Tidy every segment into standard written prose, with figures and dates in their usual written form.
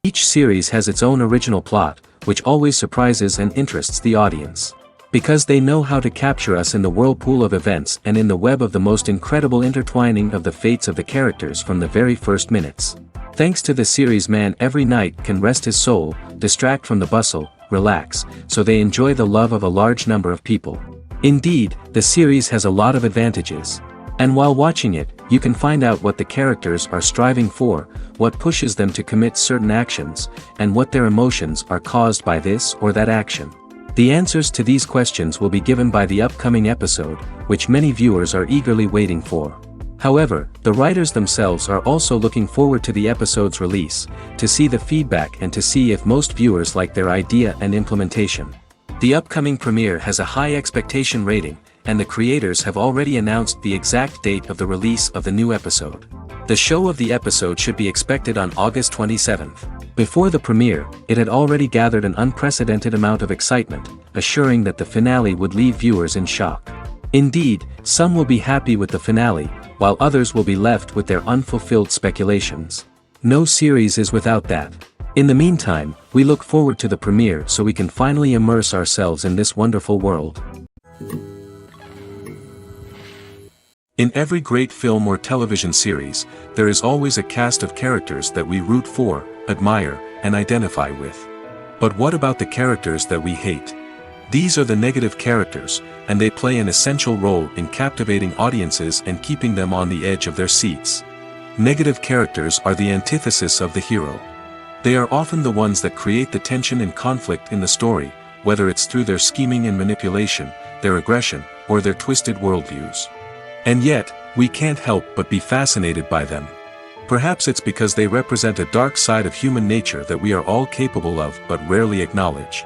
Each series has its own original plot, which always surprises and interests the audience. Because they know how to capture us in the whirlpool of events and in the web of the most incredible intertwining of the fates of the characters from the very first minutes. Thanks to the series, man every night can rest his soul, distract from the bustle, relax, so they enjoy the love of a large number of people. Indeed, the series has a lot of advantages. And while watching it, you can find out what the characters are striving for, what pushes them to commit certain actions, and what their emotions are caused by this or that action. The answers to these questions will be given by the upcoming episode, which many viewers are eagerly waiting for. However, the writers themselves are also looking forward to the episode's release, to see the feedback and to see if most viewers like their idea and implementation. The upcoming premiere has a high expectation rating, and the creators have already announced the exact date of the release of the new episode. The show of the episode should be expected on August 27th. Before the premiere, it had already gathered an unprecedented amount of excitement, assuring that the finale would leave viewers in shock. Indeed, some will be happy with the finale, while others will be left with their unfulfilled speculations. No series is without that. In the meantime, we look forward to the premiere so we can finally immerse ourselves in this wonderful world. In every great film or television series, there is always a cast of characters that we root for, admire, and identify with. But what about the characters that we hate? These are the negative characters, and they play an essential role in captivating audiences and keeping them on the edge of their seats. Negative characters are the antithesis of the hero. They are often the ones that create the tension and conflict in the story, whether it's through their scheming and manipulation, their aggression, or their twisted worldviews. And yet, we can't help but be fascinated by them. Perhaps it's because they represent a dark side of human nature that we are all capable of but rarely acknowledge.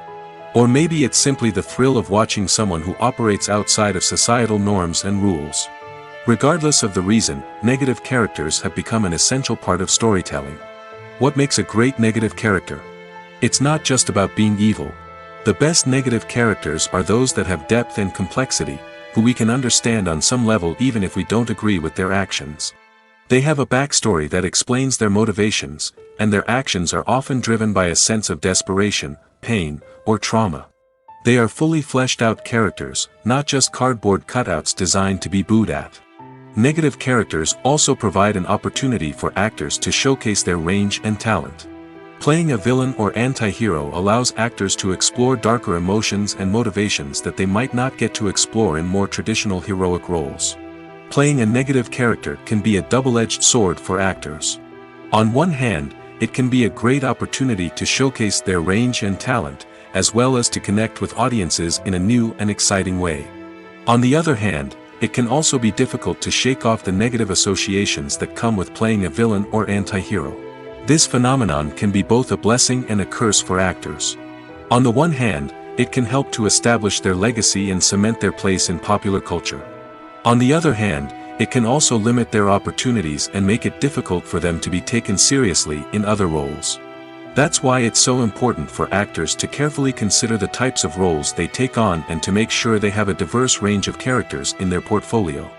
Or maybe it's simply the thrill of watching someone who operates outside of societal norms and rules. Regardless of the reason, negative characters have become an essential part of storytelling. What makes a great negative character? It's not just about being evil. The best negative characters are those that have depth and complexity, who we can understand on some level even if we don't agree with their actions. They have a backstory that explains their motivations, and their actions are often driven by a sense of desperation, pain, or trauma. They are fully fleshed out characters, not just cardboard cutouts designed to be booed at. Negative characters also provide an opportunity for actors to showcase their range and talent. Playing a villain or anti-hero allows actors to explore darker emotions and motivations that they might not get to explore in more traditional heroic roles. Playing a negative character can be a double-edged sword for actors. On one hand, it can be a great opportunity to showcase their range and talent, as well as to connect with audiences in a new and exciting way. On the other hand, it can also be difficult to shake off the negative associations that come with playing a villain or anti-hero. This phenomenon can be both a blessing and a curse for actors. On the one hand, it can help to establish their legacy and cement their place in popular culture. On the other hand, it can also limit their opportunities and make it difficult for them to be taken seriously in other roles. That's why it's so important for actors to carefully consider the types of roles they take on and to make sure they have a diverse range of characters in their portfolio.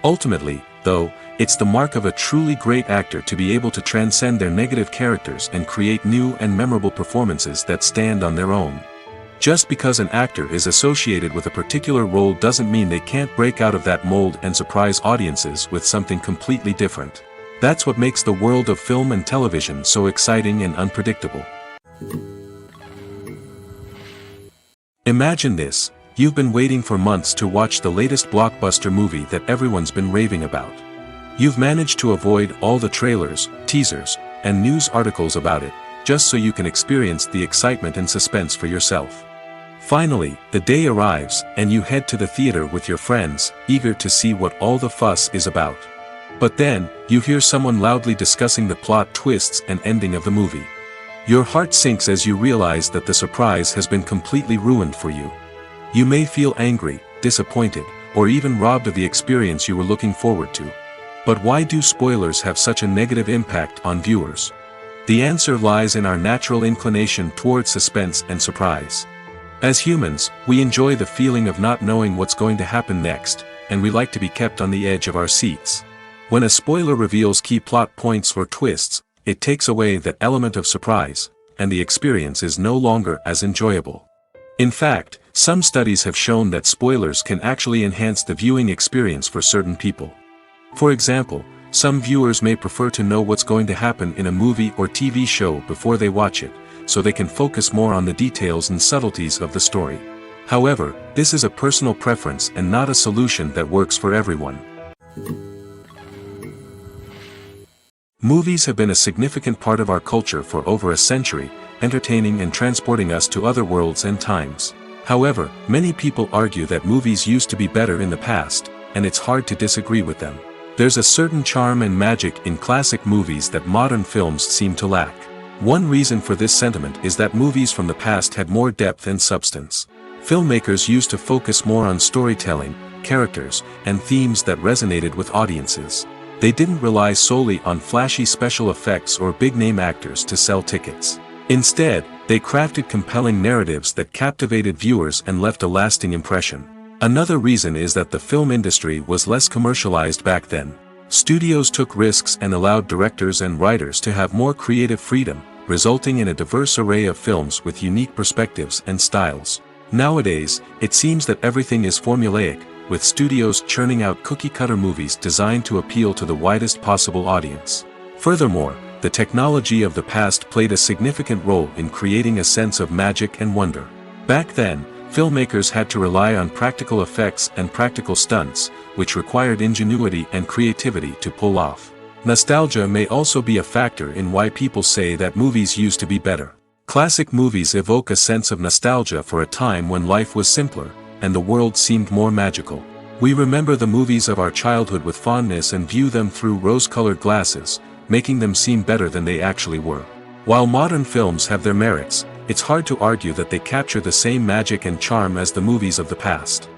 Ultimately, though, it's the mark of a truly great actor to be able to transcend their negative characters and create new and memorable performances that stand on their own. Just because an actor is associated with a particular role doesn't mean they can't break out of that mold and surprise audiences with something completely different. That's what makes the world of film and television so exciting and unpredictable. Imagine this: you've been waiting for months to watch the latest blockbuster movie that everyone's been raving about. You've managed to avoid all the trailers, teasers, and news articles about it, just so you can experience the excitement and suspense for yourself. Finally, the day arrives, and you head to the theater with your friends, eager to see what all the fuss is about. But then, you hear someone loudly discussing the plot twists and ending of the movie. Your heart sinks as you realize that the surprise has been completely ruined for you. You may feel angry, disappointed, or even robbed of the experience you were looking forward to. But why do spoilers have such a negative impact on viewers? The answer lies in our natural inclination towards suspense and surprise. As humans, we enjoy the feeling of not knowing what's going to happen next, and we like to be kept on the edge of our seats. When a spoiler reveals key plot points or twists, it takes away that element of surprise, and the experience is no longer as enjoyable. In fact, some studies have shown that spoilers can actually enhance the viewing experience for certain people. For example, some viewers may prefer to know what's going to happen in a movie or TV show before they watch it, so they can focus more on the details and subtleties of the story. However, this is a personal preference and not a solution that works for everyone. Movies have been a significant part of our culture for over a century, entertaining and transporting us to other worlds and times. However, many people argue that movies used to be better in the past, and it's hard to disagree with them. There's a certain charm and magic in classic movies that modern films seem to lack. One reason for this sentiment is that movies from the past had more depth and substance. Filmmakers used to focus more on storytelling, characters, and themes that resonated with audiences. They didn't rely solely on flashy special effects or big-name actors to sell tickets. Instead, they crafted compelling narratives that captivated viewers and left a lasting impression. Another reason is that the film industry was less commercialized back then. Studios took risks and allowed directors and writers to have more creative freedom, resulting in a diverse array of films with unique perspectives and styles. Nowadays, it seems that everything is formulaic, with studios churning out cookie-cutter movies designed to appeal to the widest possible audience. Furthermore, the technology of the past played a significant role in creating a sense of magic and wonder. Back then, filmmakers had to rely on practical effects and practical stunts, which required ingenuity and creativity to pull off. Nostalgia may also be a factor in why people say that movies used to be better. Classic movies evoke a sense of nostalgia for a time when life was simpler, and the world seemed more magical. We remember the movies of our childhood with fondness and view them through rose-colored glasses, making them seem better than they actually were. While modern films have their merits, it's hard to argue that they capture the same magic and charm as the movies of the past.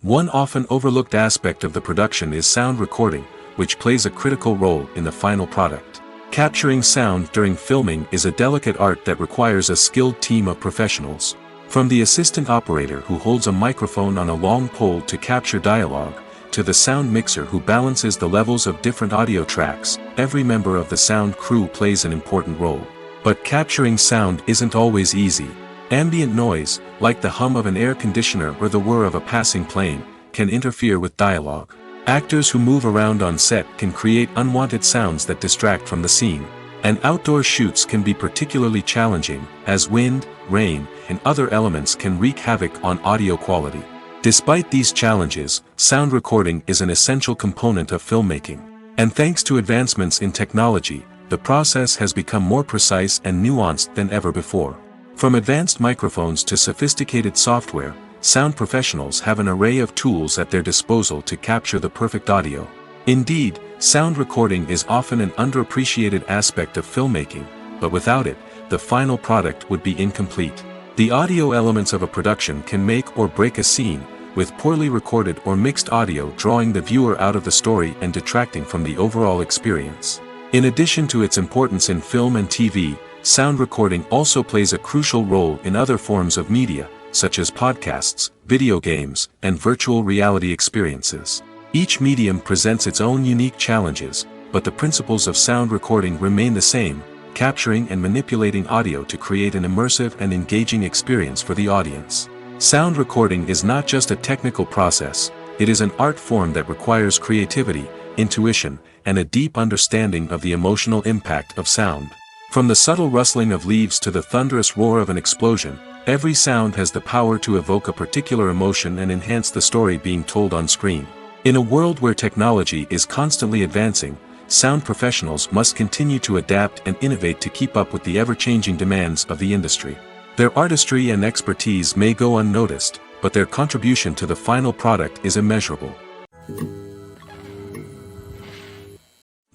One often overlooked aspect of the production is sound recording, which plays a critical role in the final product. Capturing sound during filming is a delicate art that requires a skilled team of professionals. From the assistant operator who holds a microphone on a long pole to capture dialogue, to the sound mixer who balances the levels of different audio tracks, every member of the sound crew plays an important role. But capturing sound isn't always easy. Ambient noise, like the hum of an air conditioner or the whir of a passing plane, can interfere with dialogue. Actors who move around on set can create unwanted sounds that distract from the scene. And outdoor shoots can be particularly challenging, as wind, rain, and other elements can wreak havoc on audio quality. Despite these challenges, sound recording is an essential component of filmmaking. And thanks to advancements in technology, the process has become more precise and nuanced than ever before. From advanced microphones to sophisticated software, sound professionals have an array of tools at their disposal to capture the perfect audio. Indeed, sound recording is often an underappreciated aspect of filmmaking, but without it, the final product would be incomplete. The audio elements of a production can make or break a scene, with poorly recorded or mixed audio drawing the viewer out of the story and detracting from the overall experience. In addition to its importance in film and TV, sound recording also plays a crucial role in other forms of media, such as podcasts, video games, and virtual reality experiences. Each medium presents its own unique challenges, but the principles of sound recording remain the same, capturing and manipulating audio to create an immersive and engaging experience for the audience. Sound recording is not just a technical process, it is an art form that requires creativity, intuition, and a deep understanding of the emotional impact of sound. From the subtle rustling of leaves to the thunderous roar of an explosion, every sound has the power to evoke a particular emotion and enhance the story being told on screen. In a world where technology is constantly advancing, sound professionals must continue to adapt and innovate to keep up with the ever-changing demands of the industry. Their artistry and expertise may go unnoticed, but their contribution to the final product is immeasurable.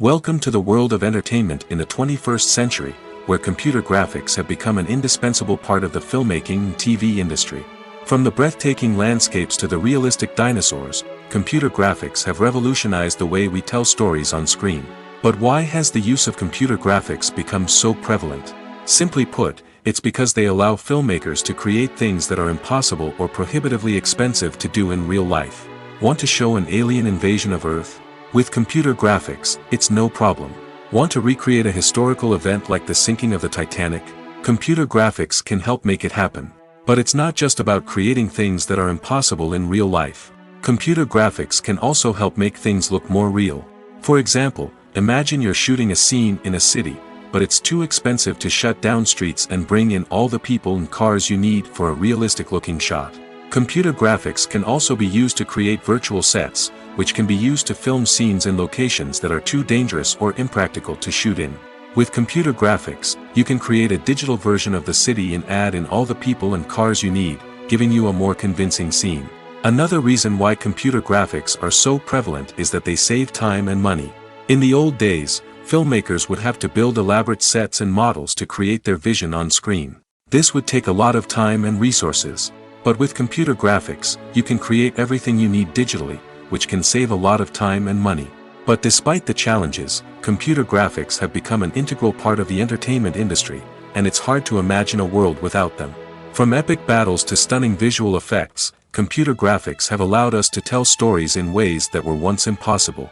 Welcome to the world of entertainment in the 21st century, where computer graphics have become an indispensable part of the filmmaking and TV industry. From the breathtaking landscapes to the realistic dinosaurs, computer graphics have revolutionized the way we tell stories on screen. But why has the use of computer graphics become so prevalent? Simply put, it's because they allow filmmakers to create things that are impossible or prohibitively expensive to do in real life. Want to show an alien invasion of Earth? With computer graphics, it's no problem. Want to recreate a historical event like the sinking of the Titanic? Computer graphics can help make it happen. But it's not just about creating things that are impossible in real life. Computer graphics can also help make things look more real. For example, imagine you're shooting a scene in a city, but it's too expensive to shut down streets and bring in all the people and cars you need for a realistic-looking shot. Computer graphics can also be used to create virtual sets, which can be used to film scenes in locations that are too dangerous or impractical to shoot in. With computer graphics, you can create a digital version of the city and add in all the people and cars you need, giving you a more convincing scene. Another reason why computer graphics are so prevalent is that they save time and money. In the old days, filmmakers would have to build elaborate sets and models to create their vision on screen. This would take a lot of time and resources. But with computer graphics, you can create everything you need digitally, which can save a lot of time and money. But despite the challenges, computer graphics have become an integral part of the entertainment industry, and it's hard to imagine a world without them. From epic battles to stunning visual effects, computer graphics have allowed us to tell stories in ways that were once impossible.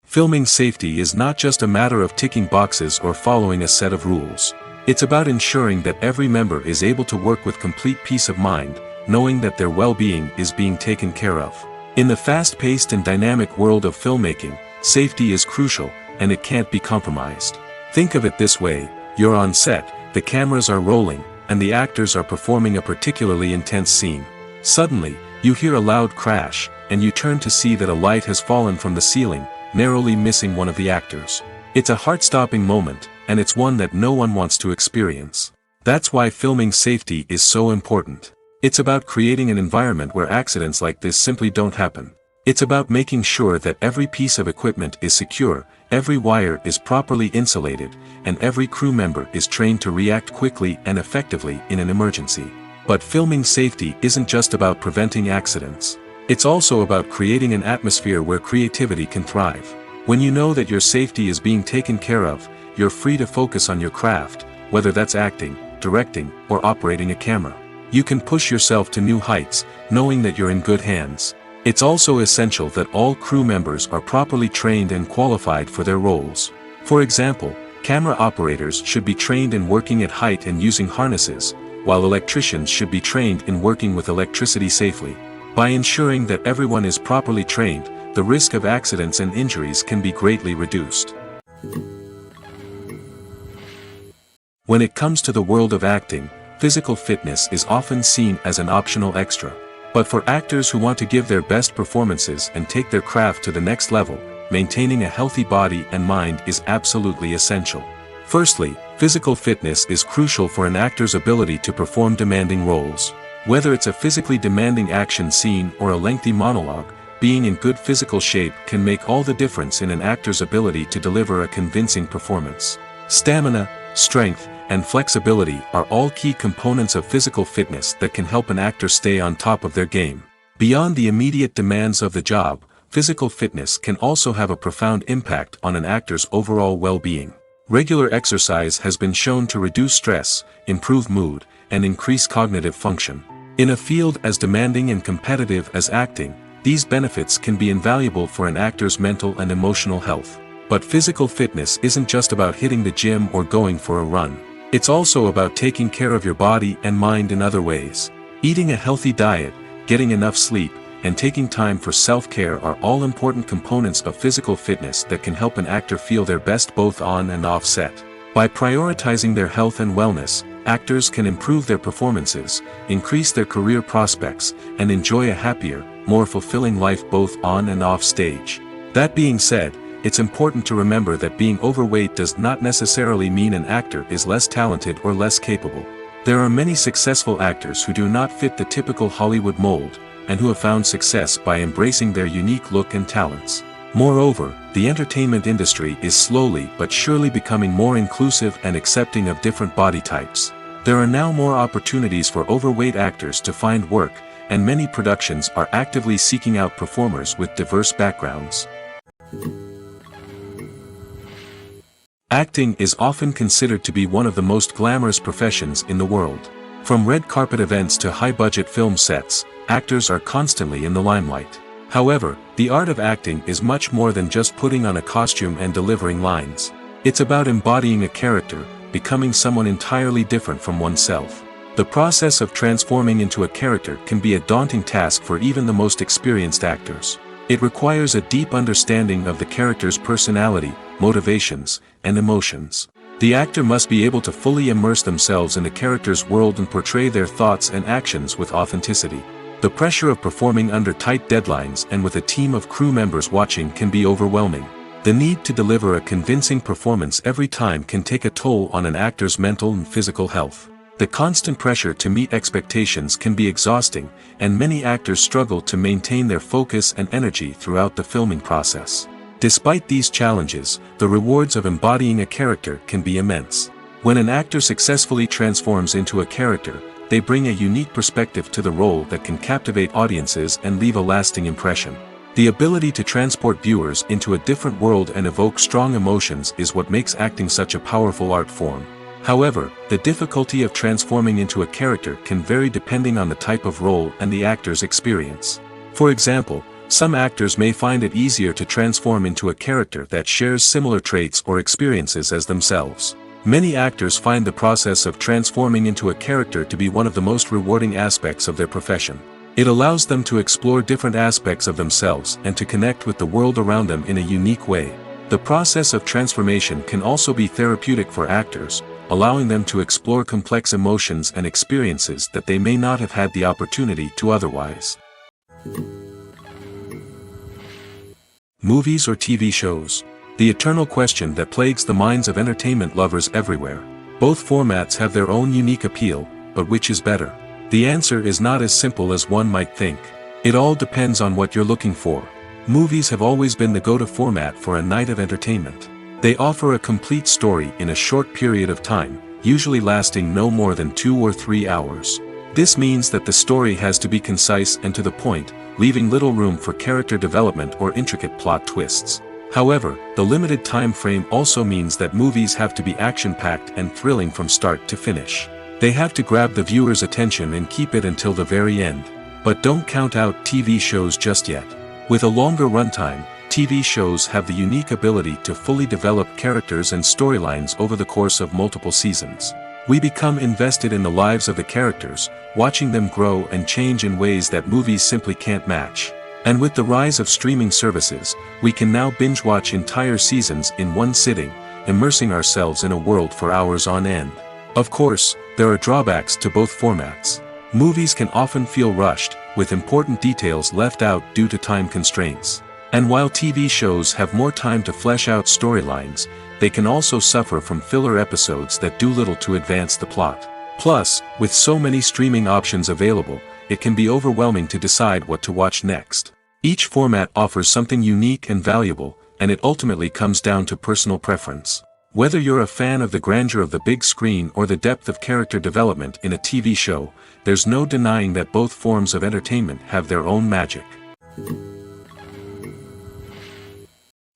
Filming safety is not just a matter of ticking boxes or following a set of rules. It's about ensuring that every member is able to work with complete peace of mind, knowing that their well-being is being taken care of. In the fast-paced and dynamic world of filmmaking, safety is crucial, and it can't be compromised. Think of it this way: you're on set, the cameras are rolling, and the actors are performing a particularly intense scene. Suddenly, you hear a loud crash, and you turn to see that a light has fallen from the ceiling, narrowly missing one of the actors. It's a heart-stopping moment, and it's one that no one wants to experience. That's why filming safety is so important. It's about creating an environment where accidents like this simply don't happen. It's about making sure that every piece of equipment is secure, every wire is properly insulated, and every crew member is trained to react quickly and effectively in an emergency. But filming safety isn't just about preventing accidents. It's also about creating an atmosphere where creativity can thrive. When you know that your safety is being taken care of, you're free to focus on your craft, whether that's acting, directing, or operating a camera. You can push yourself to new heights, knowing that you're in good hands. It's also essential that all crew members are properly trained and qualified for their roles. For example, camera operators should be trained in working at height and using harnesses, while electricians should be trained in working with electricity safely. By ensuring that everyone is properly trained, the risk of accidents and injuries can be greatly reduced. When it comes to the world of acting, physical fitness is often seen as an optional extra. But for actors who want to give their best performances and take their craft to the next level, maintaining a healthy body and mind is absolutely essential. Firstly, physical fitness is crucial for an actor's ability to perform demanding roles. Whether it's a physically demanding action scene or a lengthy monologue, being in good physical shape can make all the difference in an actor's ability to deliver a convincing performance. Stamina, strength, and flexibility are all key components of physical fitness that can help an actor stay on top of their game. Beyond the immediate demands of the job, physical fitness can also have a profound impact on an actor's overall well-being. Regular exercise has been shown to reduce stress, improve mood, and increase cognitive function. In a field as demanding and competitive as acting, these benefits can be invaluable for an actor's mental and emotional health. But physical fitness isn't just about hitting the gym or going for a run. It's also about taking care of your body and mind in other ways. Eating a healthy diet, getting enough sleep, and taking time for self-care are all important components of physical fitness that can help an actor feel their best both on and off set. By prioritizing their health and wellness, actors can improve their performances, increase their career prospects, and enjoy a happier, more fulfilling life both on and off stage. That being said, it's important to remember that being overweight does not necessarily mean an actor is less talented or less capable. There are many successful actors who do not fit the typical Hollywood mold, and who have found success by embracing their unique look and talents. Moreover, the entertainment industry is slowly but surely becoming more inclusive and accepting of different body types. There are now more opportunities for overweight actors to find work, and many productions are actively seeking out performers with diverse backgrounds. Acting is often considered to be one of the most glamorous professions in the world. From red carpet events to high-budget film sets, actors are constantly in the limelight. However, the art of acting is much more than just putting on a costume and delivering lines. It's about embodying a character, becoming someone entirely different from oneself. The process of transforming into a character can be a daunting task for even the most experienced actors. It requires a deep understanding of the character's personality, motivations, and emotions. The actor must be able to fully immerse themselves in the character's world and portray their thoughts and actions with authenticity. The pressure of performing under tight deadlines and with a team of crew members watching can be overwhelming. The need to deliver a convincing performance every time can take a toll on an actor's mental and physical health. The constant pressure to meet expectations can be exhausting, and many actors struggle to maintain their focus and energy throughout the filming process. Despite these challenges, the rewards of embodying a character can be immense. When an actor successfully transforms into a character, they bring a unique perspective to the role that can captivate audiences and leave a lasting impression. The ability to transport viewers into a different world and evoke strong emotions is what makes acting such a powerful art form. However, the difficulty of transforming into a character can vary depending on the type of role and the actor's experience. For example, some actors may find it easier to transform into a character that shares similar traits or experiences as themselves. Many actors find the process of transforming into a character to be one of the most rewarding aspects of their profession. It allows them to explore different aspects of themselves and to connect with the world around them in a unique way. The process of transformation can also be therapeutic for actors, allowing them to explore complex emotions and experiences that they may not have had the opportunity to otherwise. Movies or TV shows? The eternal question that plagues the minds of entertainment lovers everywhere. Both formats have their own unique appeal, but which is better? The answer is not as simple as one might think. It all depends on what you're looking for. Movies have always been the go-to format for a night of entertainment. They offer a complete story in a short period of time, usually lasting no more than 2 or 3 hours. This means that the story has to be concise and to the point, leaving little room for character development or intricate plot twists. However, the limited time frame also means that movies have to be action-packed and thrilling from start to finish. They have to grab the viewer's attention and keep it until the very end. But don't count out TV shows just yet. With a longer runtime, TV shows have the unique ability to fully develop characters and storylines over the course of multiple seasons. We become invested in the lives of the characters, watching them grow and change in ways that movies simply can't match. And with the rise of streaming services, we can now binge-watch entire seasons in one sitting, immersing ourselves in a world for hours on end. Of course, there are drawbacks to both formats. Movies can often feel rushed, with important details left out due to time constraints. And while TV shows have more time to flesh out storylines, they can also suffer from filler episodes that do little to advance the plot. Plus, with so many streaming options available, it can be overwhelming to decide what to watch next. Each format offers something unique and valuable, and it ultimately comes down to personal preference. Whether you're a fan of the grandeur of the big screen or the depth of character development in a TV show, there's no denying that both forms of entertainment have their own magic.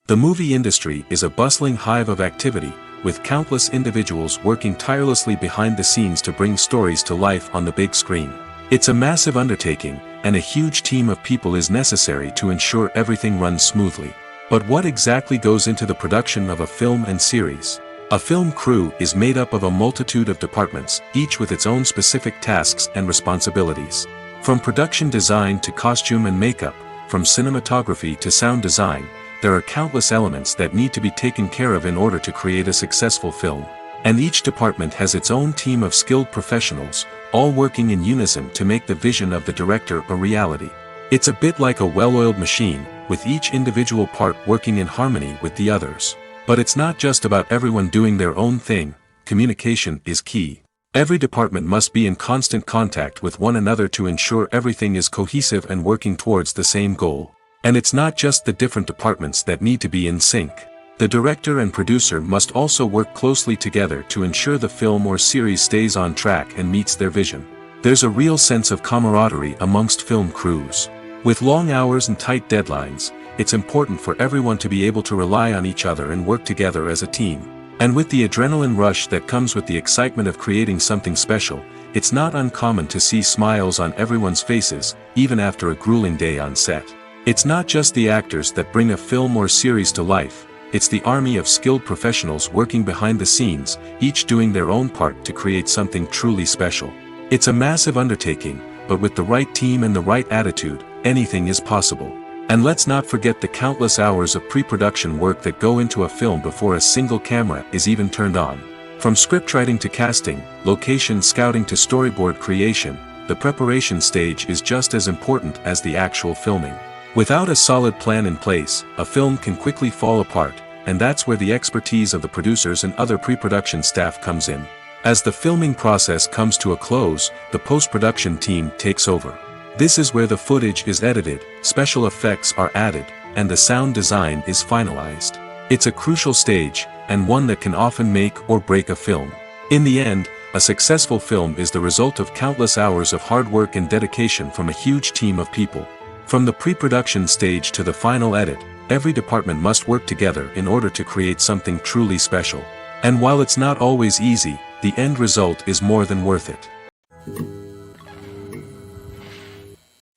The movie industry is a bustling hive of activity, with countless individuals working tirelessly behind the scenes to bring stories to life on the big screen. It's a massive undertaking, and a huge team of people is necessary to ensure everything runs smoothly. But what exactly goes into the production of a film and series? A film crew is made up of a multitude of departments, each with its own specific tasks and responsibilities. From production design to costume and makeup, from cinematography to sound design, there are countless elements that need to be taken care of in order to create a successful film. And each department has its own team of skilled professionals, all working in unison to make the vision of the director a reality. It's a bit like a well-oiled machine, with each individual part working in harmony with the others. But it's not just about everyone doing their own thing. Communication is key. Every department must be in constant contact with one another to ensure everything is cohesive and working towards the same goal. And it's not just the different departments that need to be in sync. The director and producer must also work closely together to ensure the film or series stays on track and meets their vision. There's a real sense of camaraderie amongst film crews. With long hours and tight deadlines, it's important for everyone to be able to rely on each other and work together as a team. And with the adrenaline rush that comes with the excitement of creating something special, it's not uncommon to see smiles on everyone's faces, even after a grueling day on set. It's not just the actors that bring a film or series to life, it's the army of skilled professionals working behind the scenes, each doing their own part to create something truly special. It's a massive undertaking, but with the right team and the right attitude, anything is possible. And let's not forget the countless hours of pre-production work that go into a film before a single camera is even turned on. From scriptwriting to casting, location scouting to storyboard creation, the preparation stage is just as important as the actual filming. Without a solid plan in place, a film can quickly fall apart, and that's where the expertise of the producers and other pre-production staff comes in. As the filming process comes to a close, the post-production team takes over. This is where the footage is edited, special effects are added, and the sound design is finalized. It's a crucial stage, and one that can often make or break a film. In the end, a successful film is the result of countless hours of hard work and dedication from a huge team of people. From the pre-production stage to the final edit, every department must work together in order to create something truly special. And while it's not always easy, the end result is more than worth it.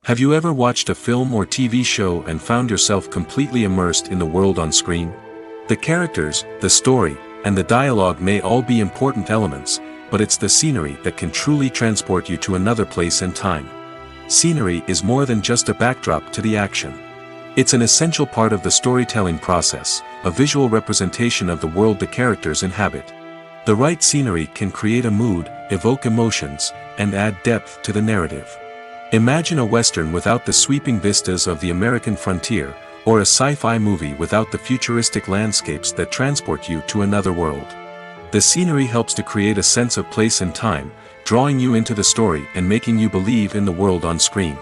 Have you ever watched a film or TV show and found yourself completely immersed in the world on screen? The characters, the story, and the dialogue may all be important elements, but it's the scenery that can truly transport you to another place and time. Scenery is more than just a backdrop to the action. It's an essential part of the storytelling process, a visual representation of the world the characters inhabit. The right scenery can create a mood, evoke emotions, and add depth to the narrative. Imagine a Western without the sweeping vistas of the American frontier, or a sci-fi movie without the futuristic landscapes that transport you to another world. The scenery helps to create a sense of place and time, drawing you into the story and making you believe in the world on screen.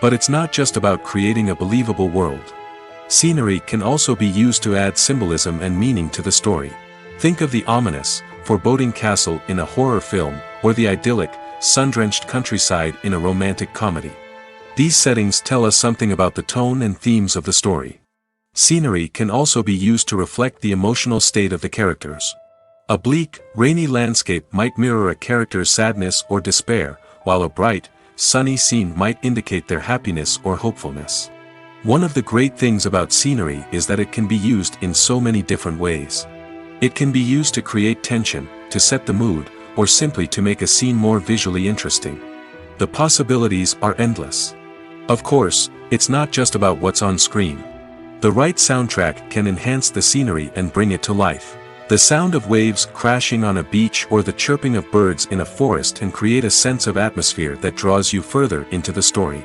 But it's not just about creating a believable world. Scenery can also be used to add symbolism and meaning to the story. Think of the ominous, foreboding castle in a horror film, or the idyllic, sun-drenched countryside in a romantic comedy. These settings tell us something about the tone and themes of the story. Scenery can also be used to reflect the emotional state of the characters. A bleak, rainy landscape might mirror a character's sadness or despair, while a bright, sunny scene might indicate their happiness or hopefulness. One of the great things about scenery is that it can be used in so many different ways. It can be used to create tension, to set the mood, or simply to make a scene more visually interesting. The possibilities are endless. Of course, it's not just about what's on screen. The right soundtrack can enhance the scenery and bring it to life. The sound of waves crashing on a beach or the chirping of birds in a forest can create a sense of atmosphere that draws you further into the story.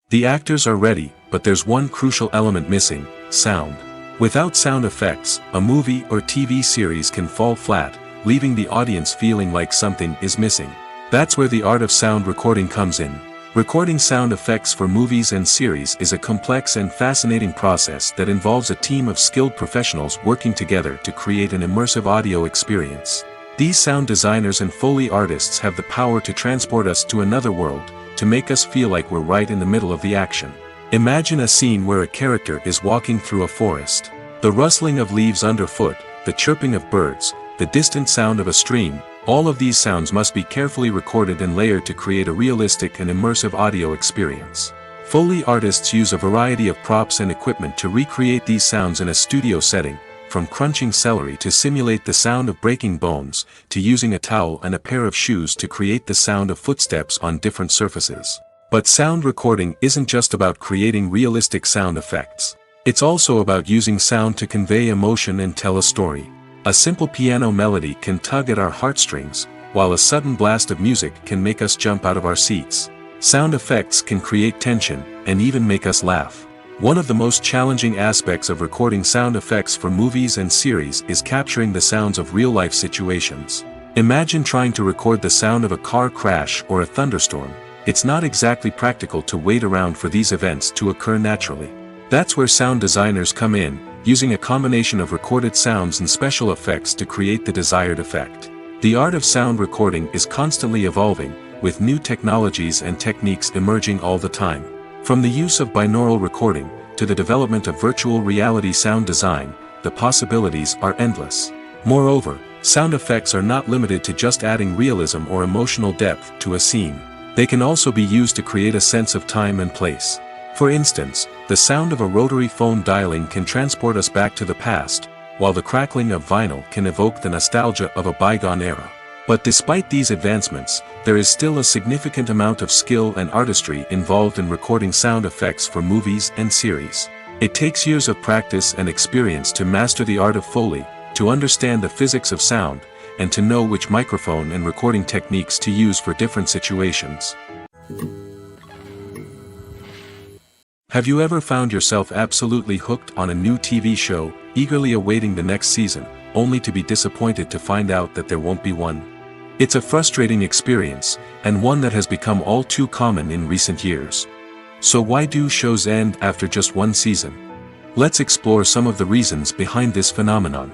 The actors are ready, but there's one crucial element missing: sound. Without sound effects, a movie or TV series can fall flat, leaving the audience feeling like something is missing. That's where the art of sound recording comes in. Recording sound effects for movies and series is a complex and fascinating process that involves a team of skilled professionals working together to create an immersive audio experience. These sound designers and Foley artists have the power to transport us to another world, to make us feel like we're right in the middle of the action. Imagine a scene where a character is walking through a forest. The rustling of leaves underfoot, the chirping of birds, the distant sound of a stream, all of these sounds must be carefully recorded and layered to create a realistic and immersive audio experience. Foley artists use a variety of props and equipment to recreate these sounds in a studio setting, from crunching celery to simulate the sound of breaking bones, to using a towel and a pair of shoes to create the sound of footsteps on different surfaces. But sound recording isn't just about creating realistic sound effects. It's also about using sound to convey emotion and tell a story. A simple piano melody can tug at our heartstrings, while a sudden blast of music can make us jump out of our seats. Sound effects can create tension, and even make us laugh. One of the most challenging aspects of recording sound effects for movies and series is capturing the sounds of real-life situations. Imagine trying to record the sound of a car crash or a thunderstorm. It's not exactly practical to wait around for these events to occur naturally. That's where sound designers come in, using a combination of recorded sounds and special effects to create the desired effect. The art of sound recording is constantly evolving, with new technologies and techniques emerging all the time. From the use of binaural recording, to the development of virtual reality sound design, the possibilities are endless. Moreover, sound effects are not limited to just adding realism or emotional depth to a scene. They can also be used to create a sense of time and place. For instance, the sound of a rotary phone dialing can transport us back to the past, while the crackling of vinyl can evoke the nostalgia of a bygone era. But despite these advancements, there is still a significant amount of skill and artistry involved in recording sound effects for movies and series. It takes years of practice and experience to master the art of Foley, to understand the physics of sound, and to know which microphone and recording techniques to use for different situations. Have you ever found yourself absolutely hooked on a new TV show, eagerly awaiting the next season, only to be disappointed to find out that there won't be one? It's a frustrating experience, and one that has become all too common in recent years. So why do shows end after just one season? Let's explore some of the reasons behind this phenomenon.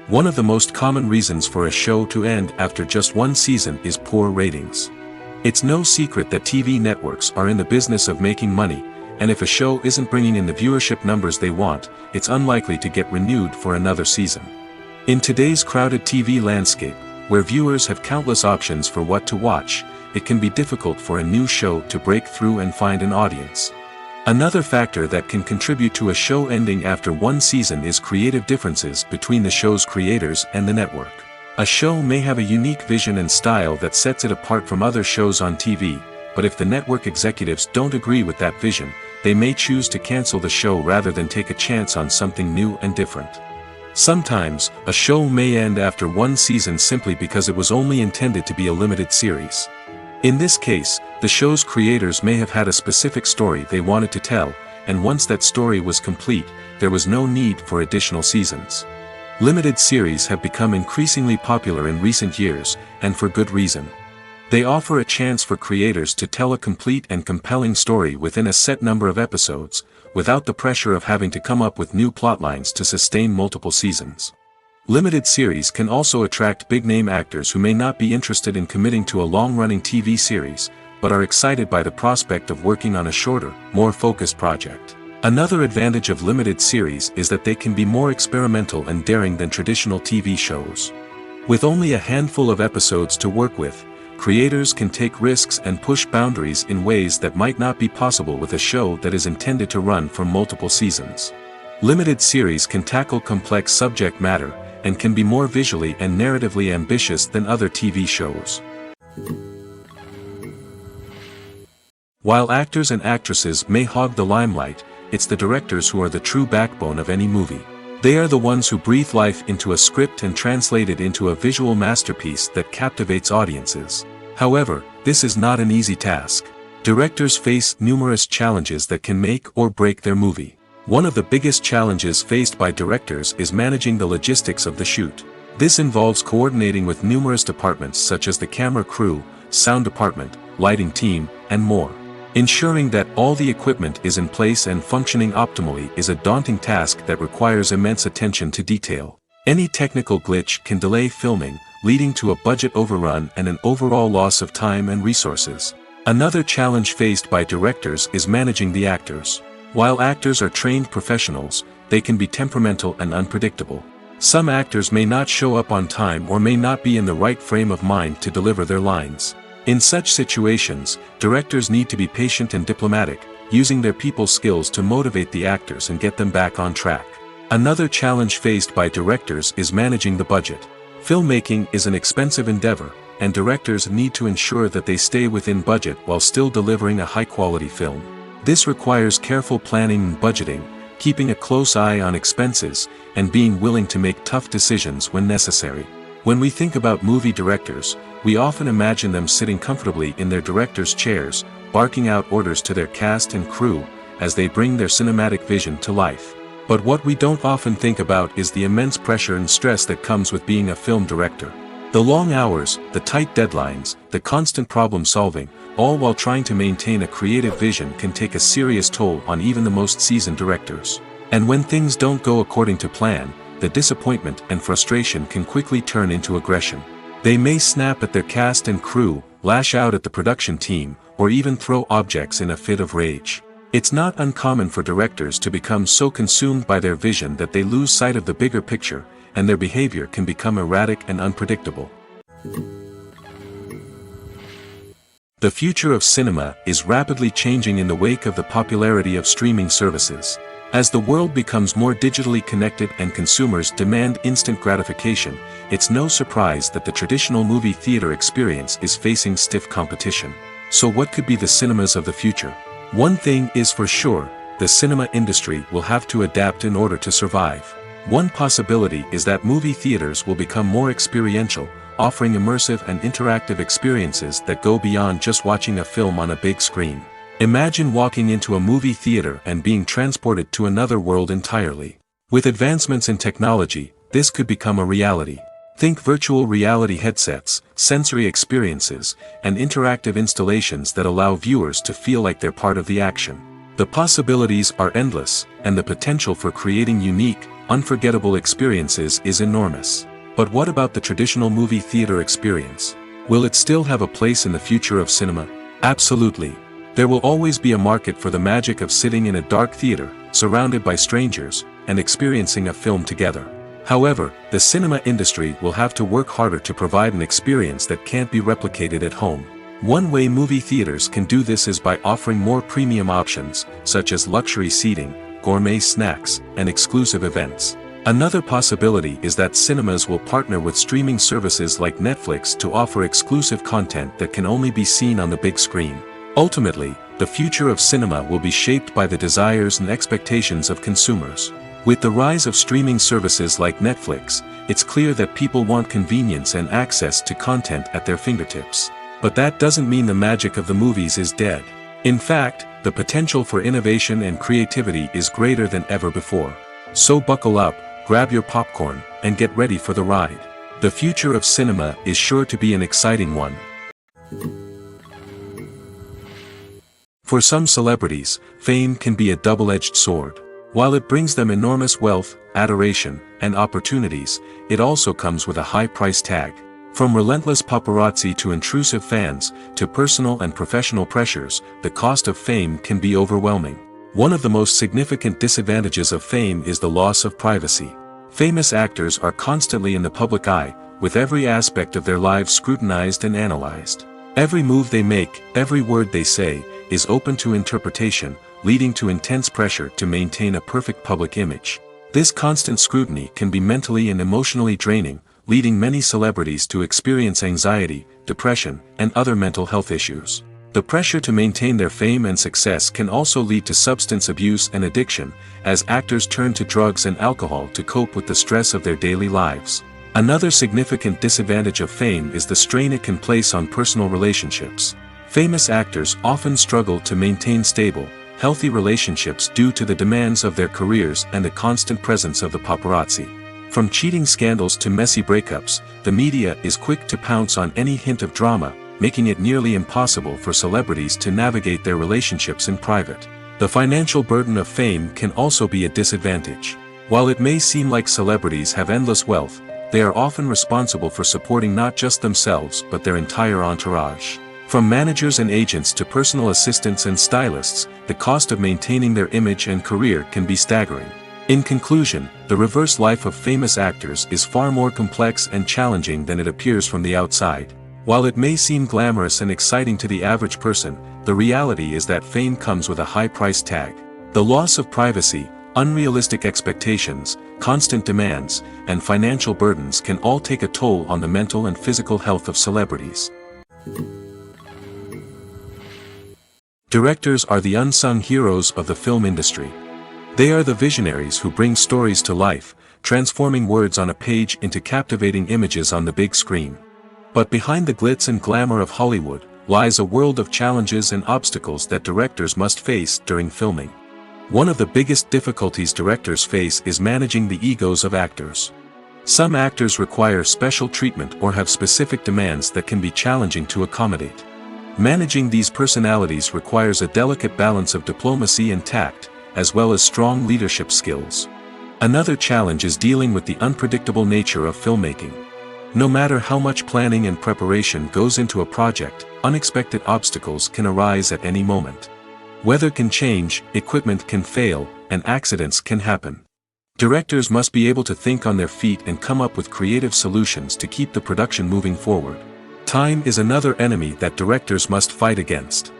One of the most common reasons for a show to end after just one season is poor ratings. It's no secret that TV networks are in the business of making money, and if a show isn't bringing in the viewership numbers they want, it's unlikely to get renewed for another season. In today's crowded TV landscape, where viewers have countless options for what to watch, it can be difficult for a new show to break through and find an audience. Another factor that can contribute to a show ending after one season is creative differences between the show's creators and the network. A show may have a unique vision and style that sets it apart from other shows on TV, but if the network executives don't agree with that vision, they may choose to cancel the show rather than take a chance on something new and different. Sometimes, a show may end after one season simply because it was only intended to be a limited series. In this case, the show's creators may have had a specific story they wanted to tell, and once that story was complete, there was no need for additional seasons. Limited series have become increasingly popular in recent years, and for good reason. They offer a chance for creators to tell a complete and compelling story within a set number of episodes, without the pressure of having to come up with new plotlines to sustain multiple seasons. Limited series can also attract big-name actors who may not be interested in committing to a long-running TV series, but are excited by the prospect of working on a shorter, more focused project. Another advantage of limited series is that they can be more experimental and daring than traditional TV shows. With only a handful of episodes to work with, creators can take risks and push boundaries in ways that might not be possible with a show that is intended to run for multiple seasons. Limited series can tackle complex subject matter, and can be more visually and narratively ambitious than other TV shows. While actors and actresses may hog the limelight, it's the directors who are the true backbone of any movie. They are the ones who breathe life into a script and translate it into a visual masterpiece that captivates audiences. However, this is not an easy task. Directors face numerous challenges that can make or break their movie. One of the biggest challenges faced by directors is managing the logistics of the shoot. This involves coordinating with numerous departments such as the camera crew, sound department, lighting team, and more. Ensuring that all the equipment is in place and functioning optimally is a daunting task that requires immense attention to detail. Any technical glitch can delay filming, leading to a budget overrun and an overall loss of time and resources. Another challenge faced by directors is managing the actors. While actors are trained professionals, they can be temperamental and unpredictable. Some actors may not show up on time or may not be in the right frame of mind to deliver their lines. In such situations, directors need to be patient and diplomatic, using their people skills to motivate the actors and get them back on track. Another challenge faced by directors is managing the budget. Filmmaking is an expensive endeavor, and directors need to ensure that they stay within budget while still delivering a high-quality film. This requires careful planning and budgeting, keeping a close eye on expenses, and being willing to make tough decisions when necessary. When we think about movie directors, we often imagine them sitting comfortably in their director's chairs, barking out orders to their cast and crew, as they bring their cinematic vision to life. But what we don't often think about is the immense pressure and stress that comes with being a film director. The long hours, the tight deadlines, the constant problem-solving, all while trying to maintain a creative vision can take a serious toll on even the most seasoned directors. And when things don't go according to plan, the disappointment and frustration can quickly turn into aggression. They may snap at their cast and crew, lash out at the production team, or even throw objects in a fit of rage. It's not uncommon for directors to become so consumed by their vision that they lose sight of the bigger picture, and their behavior can become erratic and unpredictable. The future of cinema is rapidly changing in the wake of the popularity of streaming services. As the world becomes more digitally connected and consumers demand instant gratification, it's no surprise that the traditional movie theater experience is facing stiff competition. So what could be the cinemas of the future? One thing is for sure, the cinema industry will have to adapt in order to survive. One possibility is that movie theaters will become more experiential, offering immersive and interactive experiences that go beyond just watching a film on a big screen. Imagine walking into a movie theater and being transported to another world entirely. With advancements in technology, this could become a reality. Think virtual reality headsets, sensory experiences, and interactive installations that allow viewers to feel like they're part of the action. The possibilities are endless, and the potential for creating unique, unforgettable experiences is enormous. But what about the traditional movie theater experience? Will it still have a place in the future of cinema? Absolutely. There will always be a market for the magic of sitting in a dark theater, surrounded by strangers, and experiencing a film together. However, the cinema industry will have to work harder to provide an experience that can't be replicated at home. One way movie theaters can do this is by offering more premium options, such as luxury seating, gourmet snacks, and exclusive events. Another possibility is that cinemas will partner with streaming services like Netflix to offer exclusive content that can only be seen on the big screen. Ultimately, the future of cinema will be shaped by the desires and expectations of consumers. With the rise of streaming services like Netflix, it's clear that people want convenience and access to content at their fingertips. But that doesn't mean the magic of the movies is dead. In fact, the potential for innovation and creativity is greater than ever before. So buckle up, grab your popcorn, and get ready for the ride. The future of cinema is sure to be an exciting one. For some celebrities, fame can be a double-edged sword. While it brings them enormous wealth, adoration, and opportunities, it also comes with a high price tag. From relentless paparazzi to intrusive fans, to personal and professional pressures, the cost of fame can be overwhelming. One of the most significant disadvantages of fame is the loss of privacy. Famous actors are constantly in the public eye, with every aspect of their lives scrutinized and analyzed. Every move they make, every word they say, is open to interpretation, leading to intense pressure to maintain a perfect public image. This constant scrutiny can be mentally and emotionally draining, leading many celebrities to experience anxiety, depression, and other mental health issues. The pressure to maintain their fame and success can also lead to substance abuse and addiction, as actors turn to drugs and alcohol to cope with the stress of their daily lives. Another significant disadvantage of fame is the strain it can place on personal relationships. Famous actors often struggle to maintain stable, healthy relationships due to the demands of their careers and the constant presence of the paparazzi. From cheating scandals to messy breakups, the media is quick to pounce on any hint of drama, making it nearly impossible for celebrities to navigate their relationships in private. The financial burden of fame can also be a disadvantage. While it may seem like celebrities have endless wealth, they are often responsible for supporting not just themselves but their entire entourage. From managers and agents to personal assistants and stylists, the cost of maintaining their image and career can be staggering. In conclusion, the reverse life of famous actors is far more complex and challenging than it appears from the outside. While it may seem glamorous and exciting to the average person, the reality is that fame comes with a high price tag. The loss of privacy, unrealistic expectations, constant demands, and financial burdens can all take a toll on the mental and physical health of celebrities. Directors are the unsung heroes of the film industry. They are the visionaries who bring stories to life, transforming words on a page into captivating images on the big screen. But behind the glitz and glamour of Hollywood, lies a world of challenges and obstacles that directors must face during filming. One of the biggest difficulties directors face is managing the egos of actors. Some actors require special treatment or have specific demands that can be challenging to accommodate. Managing these personalities requires a delicate balance of diplomacy and tact, as well as strong leadership skills. Another challenge is dealing with the unpredictable nature of filmmaking. No matter how much planning and preparation goes into a project, unexpected obstacles can arise at any moment. Weather can change, equipment can fail, and accidents can happen. Directors must be able to think on their feet and come up with creative solutions to keep the production moving forward. Time is another enemy that directors must fight against.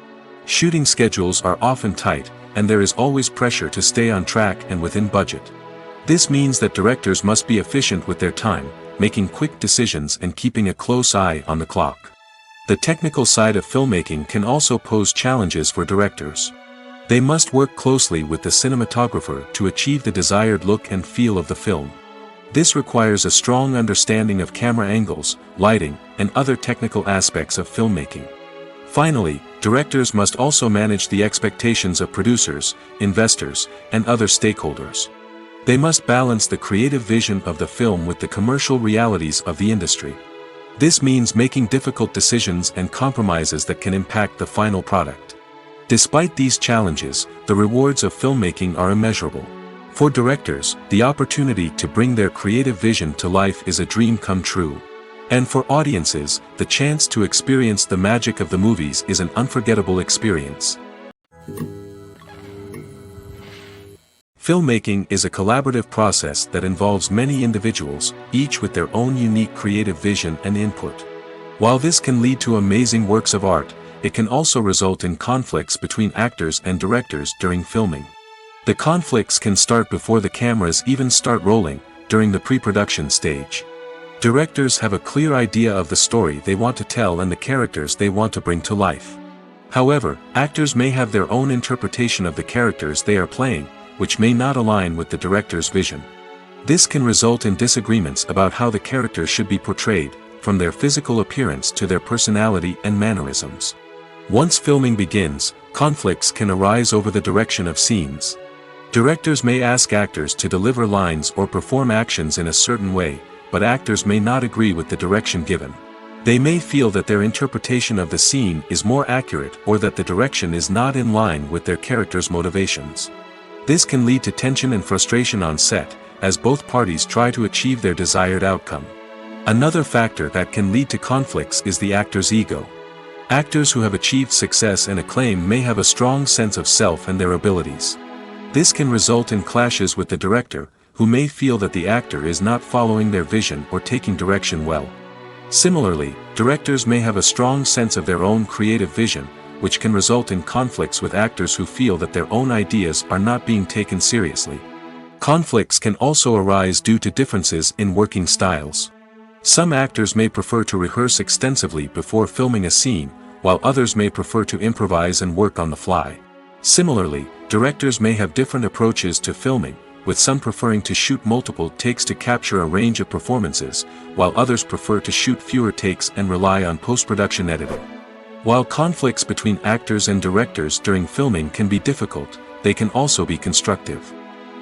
Shooting schedules are often tight, and there is always pressure to stay on track and within budget. This means that directors must be efficient with their time, making quick decisions and keeping a close eye on the clock. The technical side of filmmaking can also pose challenges for directors. They must work closely with the cinematographer to achieve the desired look and feel of the film. This requires a strong understanding of camera angles, lighting, and other technical aspects of filmmaking. Finally, directors must also manage the expectations of producers, investors, and other stakeholders. They must balance the creative vision of the film with the commercial realities of the industry. This means making difficult decisions and compromises that can impact the final product. Despite these challenges, the rewards of filmmaking are immeasurable. For directors, the opportunity to bring their creative vision to life is a dream come true. And for audiences, the chance to experience the magic of the movies is an unforgettable experience. Filmmaking is a collaborative process that involves many individuals, each with their own unique creative vision and input. While this can lead to amazing works of art, it can also result in conflicts between actors and directors during filming. The conflicts can start before the cameras even start rolling, during the pre-production stage. Directors have a clear idea of the story they want to tell and the characters they want to bring to life. However, actors may have their own interpretation of the characters they are playing, which may not align with the director's vision. This can result in disagreements about how the characters should be portrayed, from their physical appearance to their personality and mannerisms. Once filming begins, conflicts can arise over the direction of scenes. Directors may ask actors to deliver lines or perform actions in a certain way, but actors may not agree with the direction given. They may feel that their interpretation of the scene is more accurate or that the direction is not in line with their character's motivations. This can lead to tension and frustration on set, as both parties try to achieve their desired outcome. Another factor that can lead to conflicts is the actor's ego. Actors who have achieved success and acclaim may have a strong sense of self and their abilities. This can result in clashes with the director, who may feel that the actor is not following their vision or taking direction well. Similarly, directors may have a strong sense of their own creative vision, which can result in conflicts with actors who feel that their own ideas are not being taken seriously. Conflicts can also arise due to differences in working styles. Some actors may prefer to rehearse extensively before filming a scene, while others may prefer to improvise and work on the fly. Similarly, directors may have different approaches to filming, with some preferring to shoot multiple takes to capture a range of performances, while others prefer to shoot fewer takes and rely on post-production editing. While conflicts between actors and directors during filming can be difficult, they can also be constructive.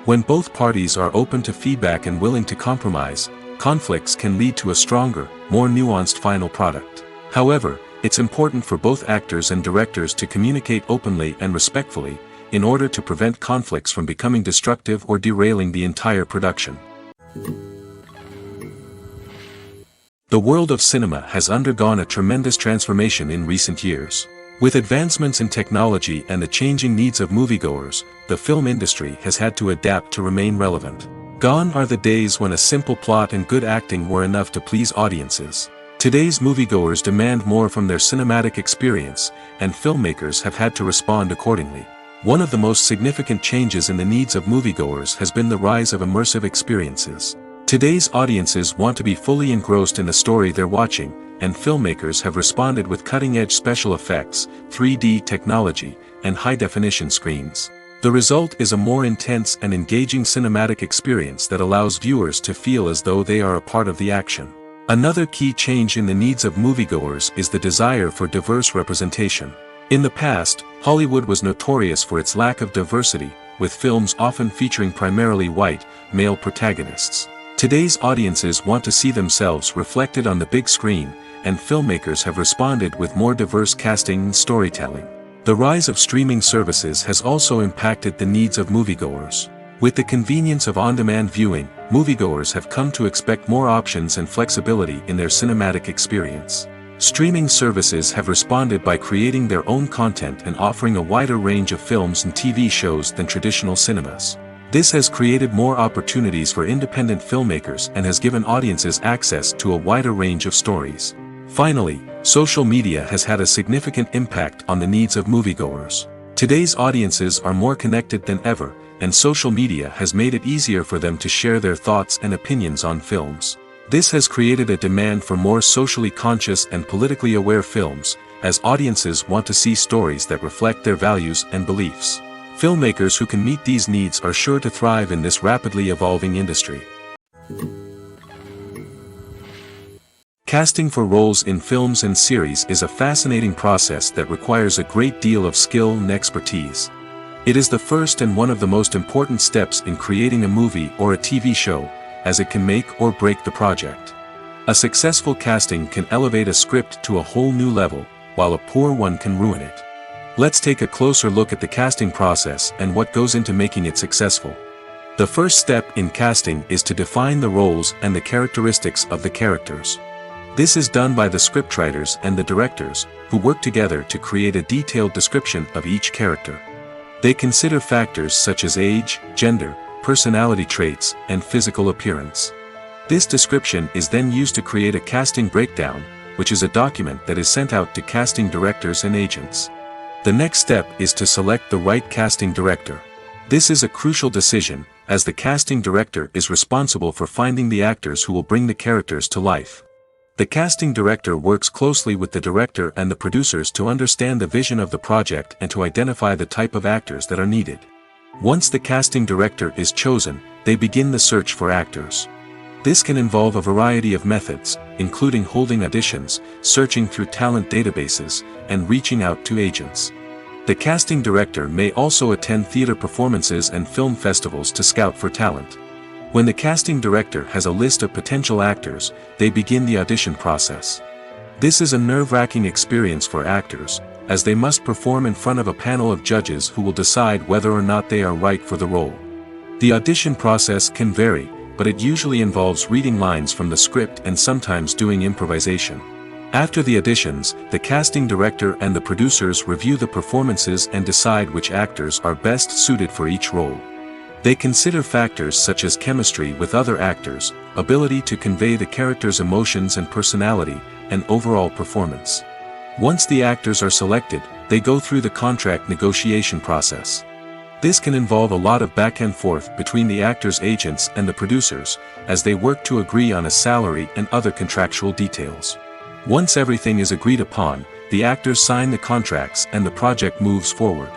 When both parties are open to feedback and willing to compromise, conflicts can lead to a stronger, more nuanced final product. However, it's important for both actors and directors to communicate openly and respectfully, in order to prevent conflicts from becoming destructive or derailing the entire production. The world of cinema has undergone a tremendous transformation in recent years. With advancements in technology and the changing needs of moviegoers, the film industry has had to adapt to remain relevant. Gone are the days when a simple plot and good acting were enough to please audiences. Today's moviegoers demand more from their cinematic experience, and filmmakers have had to respond accordingly. One of the most significant changes in the needs of moviegoers has been the rise of immersive experiences. Today's audiences want to be fully engrossed in the story they're watching, and filmmakers have responded with cutting-edge special effects, 3D technology, and high-definition screens. The result is a more intense and engaging cinematic experience that allows viewers to feel as though they are a part of the action. Another key change in the needs of moviegoers is the desire for diverse representation. In the past, Hollywood was notorious for its lack of diversity, with films often featuring primarily white, male protagonists. Today's audiences want to see themselves reflected on the big screen, and filmmakers have responded with more diverse casting and storytelling. The rise of streaming services has also impacted the needs of moviegoers. With the convenience of on-demand viewing, moviegoers have come to expect more options and flexibility in their cinematic experience. Streaming services have responded by creating their own content and offering a wider range of films and TV shows than traditional cinemas. This has created more opportunities for independent filmmakers and has given audiences access to a wider range of stories. Finally, social media has had a significant impact on the needs of moviegoers. Today's audiences are more connected than ever, and social media has made it easier for them to share their thoughts and opinions on films. This has created a demand for more socially conscious and politically aware films, as audiences want to see stories that reflect their values and beliefs. Filmmakers who can meet these needs are sure to thrive in this rapidly evolving industry. Casting for roles in films and series is a fascinating process that requires a great deal of skill and expertise. It is the first and one of the most important steps in creating a movie or a TV show, as it can make or break the project. A successful casting can elevate a script to a whole new level, while a poor one can ruin it. Let's take a closer look at the casting process and what goes into making it successful. The first step in casting is to define the roles and the characteristics of the characters. This is done by the scriptwriters and the directors, who work together to create a detailed description of each character. They consider factors such as age, gender, personality traits, and physical appearance. This description is then used to create a casting breakdown, which is a document that is sent out to casting directors and agents. The next step is to select the right casting director. This is a crucial decision, as the casting director is responsible for finding the actors who will bring the characters to life. The casting director works closely with the director and the producers to understand the vision of the project and to identify the type of actors that are needed. Once the casting director is chosen, they begin the search for actors. This can involve a variety of methods, including holding auditions, searching through talent databases, and reaching out to agents. The casting director may also attend theater performances and film festivals to scout for talent. When the casting director has a list of potential actors, they begin the audition process. This is a nerve-wracking experience for actors, as they must perform in front of a panel of judges who will decide whether or not they are right for the role. The audition process can vary, but it usually involves reading lines from the script and sometimes doing improvisation. After the auditions, the casting director and the producers review the performances and decide which actors are best suited for each role. They consider factors such as chemistry with other actors, ability to convey the character's emotions and personality, and overall performance. Once the actors are selected, they go through the contract negotiation process. This can involve a lot of back and forth between the actors' agents and the producers, as they work to agree on a salary and other contractual details. Once everything is agreed upon, the actors sign the contracts and the project moves forward.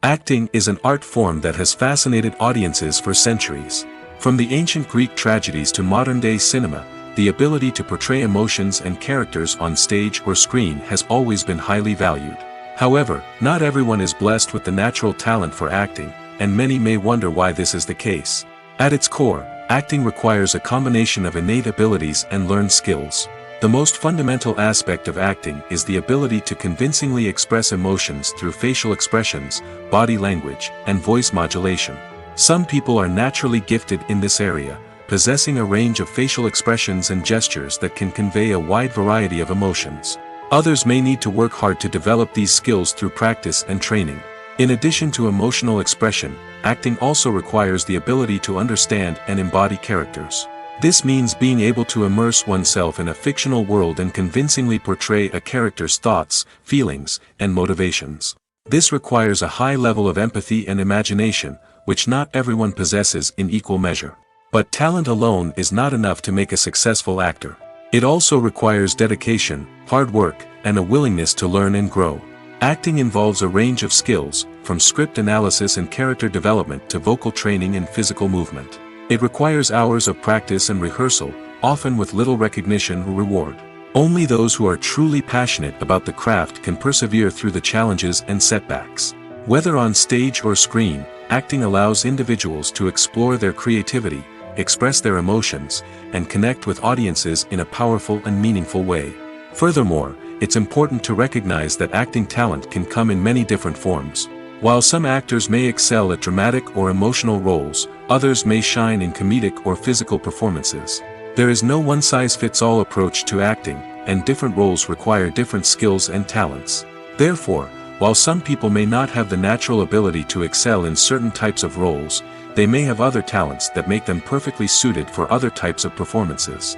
Acting is an art form that has fascinated audiences for centuries. From the ancient Greek tragedies to modern-day cinema, the ability to portray emotions and characters on stage or screen has always been highly valued. However, not everyone is blessed with the natural talent for acting, and many may wonder why this is the case. At its core, acting requires a combination of innate abilities and learned skills. The most fundamental aspect of acting is the ability to convincingly express emotions through facial expressions, body language, and voice modulation. Some people are naturally gifted in this area, possessing a range of facial expressions and gestures that can convey a wide variety of emotions. Others may need to work hard to develop these skills through practice and training. In addition to emotional expression, acting also requires the ability to understand and embody characters. This means being able to immerse oneself in a fictional world and convincingly portray a character's thoughts, feelings, and motivations. This requires a high level of empathy and imagination, which not everyone possesses in equal measure. But talent alone is not enough to make a successful actor. It also requires dedication, hard work, and a willingness to learn and grow. Acting involves a range of skills, from script analysis and character development to vocal training and physical movement. It requires hours of practice and rehearsal, often with little recognition or reward. Only those who are truly passionate about the craft can persevere through the challenges and setbacks. Whether on stage or screen, acting allows individuals to explore their creativity, express their emotions, and connect with audiences in a powerful and meaningful way. Furthermore, it's important to recognize that acting talent can come in many different forms. While some actors may excel at dramatic or emotional roles, others may shine in comedic or physical performances. There is no one-size-fits-all approach to acting, and different roles require different skills and talents. Therefore, while some people may not have the natural ability to excel in certain types of roles, they may have other talents that make them perfectly suited for other types of performances.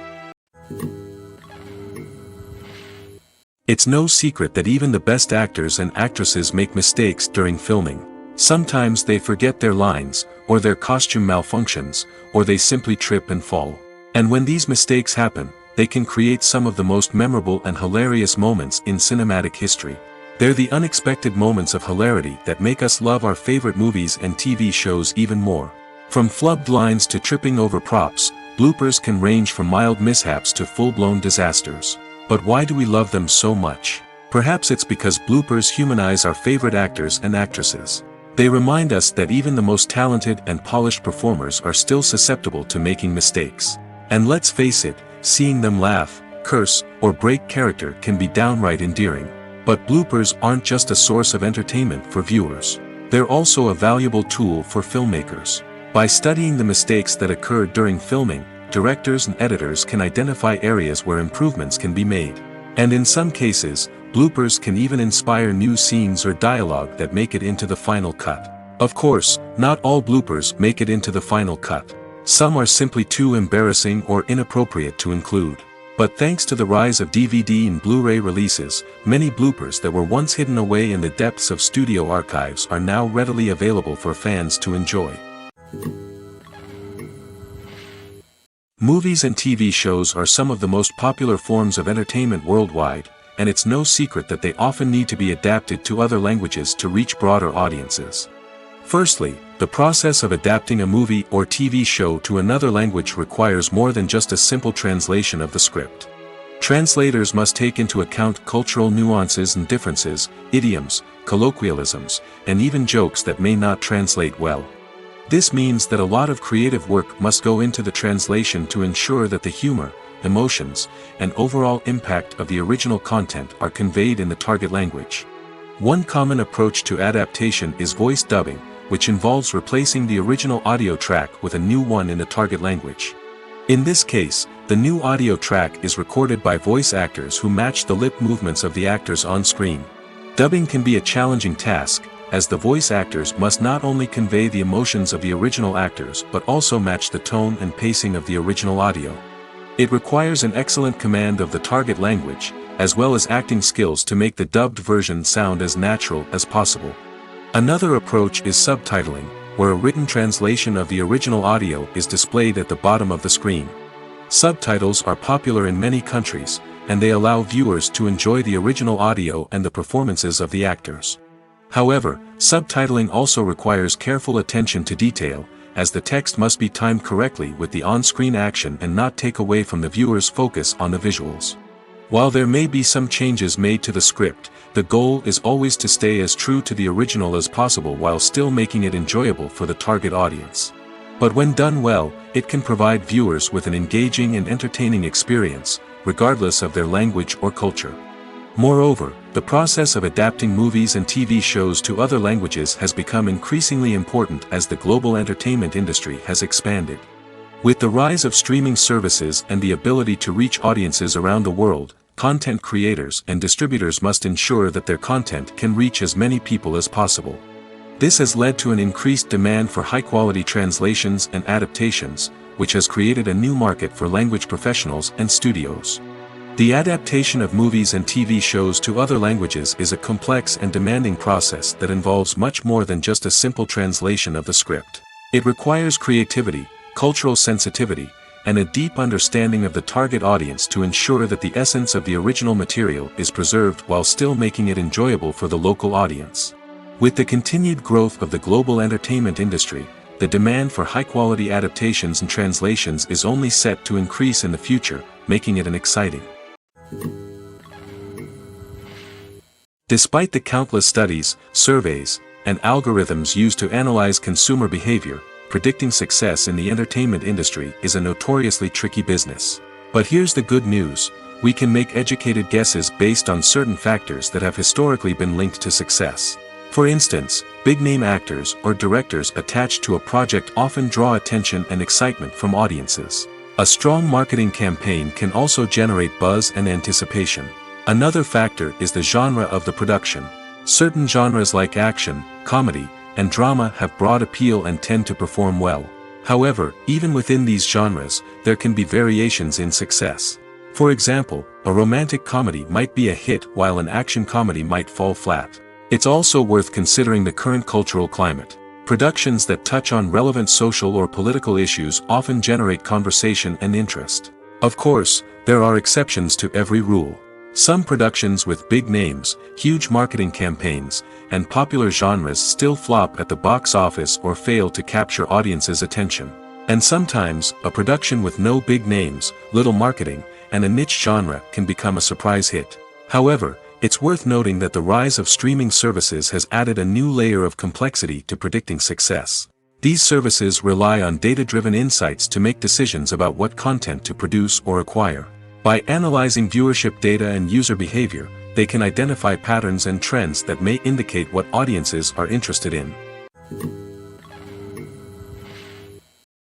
It's no secret that even the best actors and actresses make mistakes during filming. Sometimes they forget their lines, or their costume malfunctions, or they simply trip and fall. And when these mistakes happen, they can create some of the most memorable and hilarious moments in cinematic history. They're the unexpected moments of hilarity that make us love our favorite movies and TV shows even more. From flubbed lines to tripping over props, bloopers can range from mild mishaps to full-blown disasters. But why do we love them so much? Perhaps it's because bloopers humanize our favorite actors and actresses. They remind us that even the most talented and polished performers are still susceptible to making mistakes. And let's face it, seeing them laugh, curse, or break character can be downright endearing. But bloopers aren't just a source of entertainment for viewers. They're also a valuable tool for filmmakers. By studying the mistakes that occurred during filming, directors and editors can identify areas where improvements can be made. And in some cases, bloopers can even inspire new scenes or dialogue that make it into the final cut. Of course, not all bloopers make it into the final cut. Some are simply too embarrassing or inappropriate to include. But thanks to the rise of DVD and Blu-ray releases, many bloopers that were once hidden away in the depths of studio archives are now readily available for fans to enjoy. Movies and TV shows are some of the most popular forms of entertainment worldwide, and it's no secret that they often need to be adapted to other languages to reach broader audiences. Firstly, the process of adapting a movie or TV show to another language requires more than just a simple translation of the script. Translators must take into account cultural nuances and differences, idioms, colloquialisms, and even jokes that may not translate well. This means that a lot of creative work must go into the translation to ensure that the humor, emotions, and overall impact of the original content are conveyed in the target language. One common approach to adaptation is voice dubbing, which involves replacing the original audio track with a new one in the target language. In this case, the new audio track is recorded by voice actors who match the lip movements of the actors on screen. Dubbing can be a challenging task, as the voice actors must not only convey the emotions of the original actors but also match the tone and pacing of the original audio. It requires an excellent command of the target language, as well as acting skills to make the dubbed version sound as natural as possible. Another approach is subtitling, where a written translation of the original audio is displayed at the bottom of the screen. Subtitles are popular in many countries, and they allow viewers to enjoy the original audio and the performances of the actors. However, subtitling also requires careful attention to detail, as the text must be timed correctly with the on-screen action and not take away from the viewer's focus on the visuals. While there may be some changes made to the script, the goal is always to stay as true to the original as possible while still making it enjoyable for the target audience. But when done well, it can provide viewers with an engaging and entertaining experience, regardless of their language or culture. Moreover, the process of adapting movies and TV shows to other languages has become increasingly important as the global entertainment industry has expanded. With the rise of streaming services and the ability to reach audiences around the world, content creators and distributors must ensure that their content can reach as many people as possible. This has led to an increased demand for high-quality translations and adaptations, which has created a new market for language professionals and studios. The adaptation of movies and TV shows to other languages is a complex and demanding process that involves much more than just a simple translation of the script. It requires creativity, cultural sensitivity, and a deep understanding of the target audience to ensure that the essence of the original material is preserved while still making it enjoyable for the local audience. With the continued growth of the global entertainment industry, the demand for high-quality adaptations and translations is only set to increase in the future, making it exciting. Despite the countless studies, surveys, and algorithms used to analyze consumer behavior, predicting success in the entertainment industry is a notoriously tricky business. But here's the good news: we can make educated guesses based on certain factors that have historically been linked to success. For instance, big-name actors or directors attached to a project often draw attention and excitement from audiences. A strong marketing campaign can also generate buzz and anticipation. Another factor is the genre of the production. Certain genres like action, comedy, and drama have broad appeal and tend to perform well. However, even within these genres, there can be variations in success. For example, a romantic comedy might be a hit while an action comedy might fall flat. It's also worth considering the current cultural climate. Productions that touch on relevant social or political issues often generate conversation and interest. Of course, there are exceptions to every rule. Some productions with big names, huge marketing campaigns, and popular genres still flop at the box office or fail to capture audiences' attention. And sometimes, a production with no big names, little marketing, and a niche genre can become a surprise hit. However, it's worth noting that the rise of streaming services has added a new layer of complexity to predicting success. These services rely on data-driven insights to make decisions about what content to produce or acquire. By analyzing viewership data and user behavior, they can identify patterns and trends that may indicate what audiences are interested in.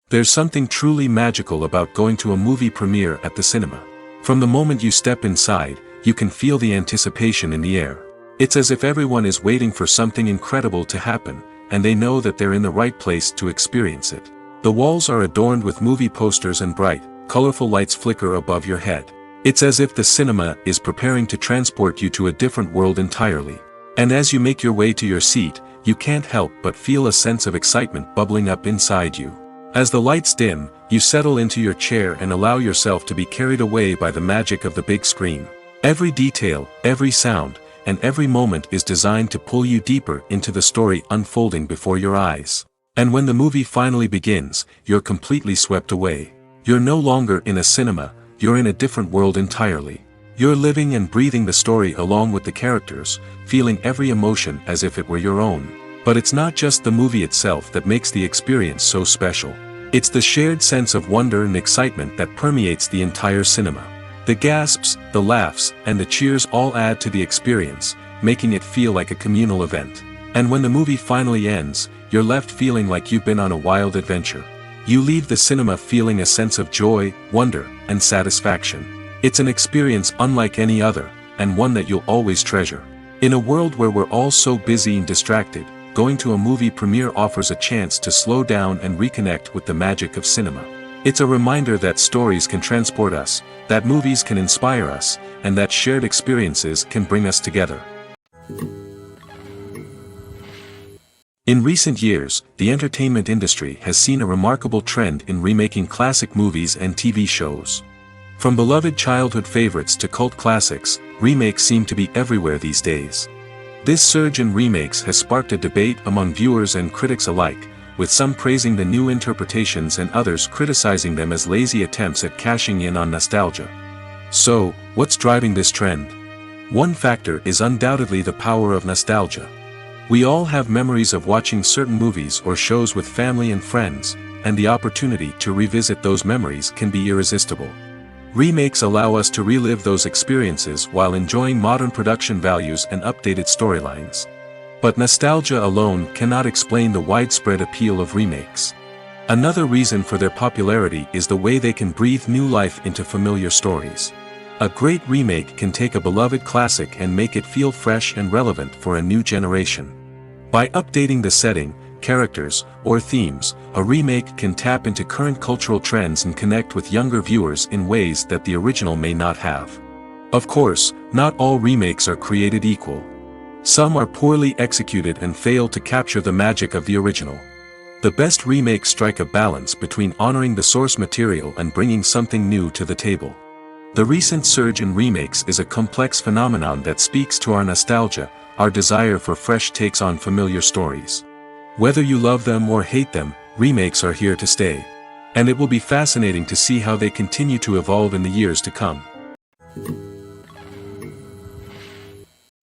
There's something truly magical about going to a movie premiere at the cinema. From the moment you step inside, you can feel the anticipation in the air. It's as if everyone is waiting for something incredible to happen, and they know that they're in the right place to experience it. The walls are adorned with movie posters and bright, colorful lights flicker above your head. It's as if the cinema is preparing to transport you to a different world entirely. And as you make your way to your seat, you can't help but feel a sense of excitement bubbling up inside you. As the lights dim, you settle into your chair and allow yourself to be carried away by the magic of the big screen. Every detail, every sound, and every moment is designed to pull you deeper into the story unfolding before your eyes. And when the movie finally begins, you're completely swept away. You're no longer in a cinema, you're in a different world entirely. You're living and breathing the story along with the characters, feeling every emotion as if it were your own. But it's not just the movie itself that makes the experience so special. It's the shared sense of wonder and excitement that permeates the entire cinema. The gasps, the laughs, and the cheers all add to the experience, making it feel like a communal event. And when the movie finally ends, you're left feeling like you've been on a wild adventure. You leave the cinema feeling a sense of joy, wonder, and satisfaction. It's an experience unlike any other, and one that you'll always treasure. In a world where we're all so busy and distracted, going to a movie premiere offers a chance to slow down and reconnect with the magic of cinema. It's a reminder that stories can transport us, that movies can inspire us, and that shared experiences can bring us together. In recent years, the entertainment industry has seen a remarkable trend in remaking classic movies and TV shows. From beloved childhood favorites to cult classics, remakes seem to be everywhere these days. This surge in remakes has sparked a debate among viewers and critics alike, with some praising the new interpretations and others criticizing them as lazy attempts at cashing in on nostalgia. So, what's driving this trend? One factor is undoubtedly the power of nostalgia. We all have memories of watching certain movies or shows with family and friends, and the opportunity to revisit those memories can be irresistible. Remakes allow us to relive those experiences while enjoying modern production values and updated storylines. But nostalgia alone cannot explain the widespread appeal of remakes. Another reason for their popularity is the way they can breathe new life into familiar stories. A great remake can take a beloved classic and make it feel fresh and relevant for a new generation. By updating the setting, characters, or themes, a remake can tap into current cultural trends and connect with younger viewers in ways that the original may not have. Of course, not all remakes are created equal. Some are poorly executed and fail to capture the magic of the original. The best remakes strike a balance between honoring the source material and bringing something new to the table. The recent surge in remakes is a complex phenomenon that speaks to our nostalgia, our desire for fresh takes on familiar stories. Whether you love them or hate them, remakes are here to stay. And it will be fascinating to see how they continue to evolve in the years to come.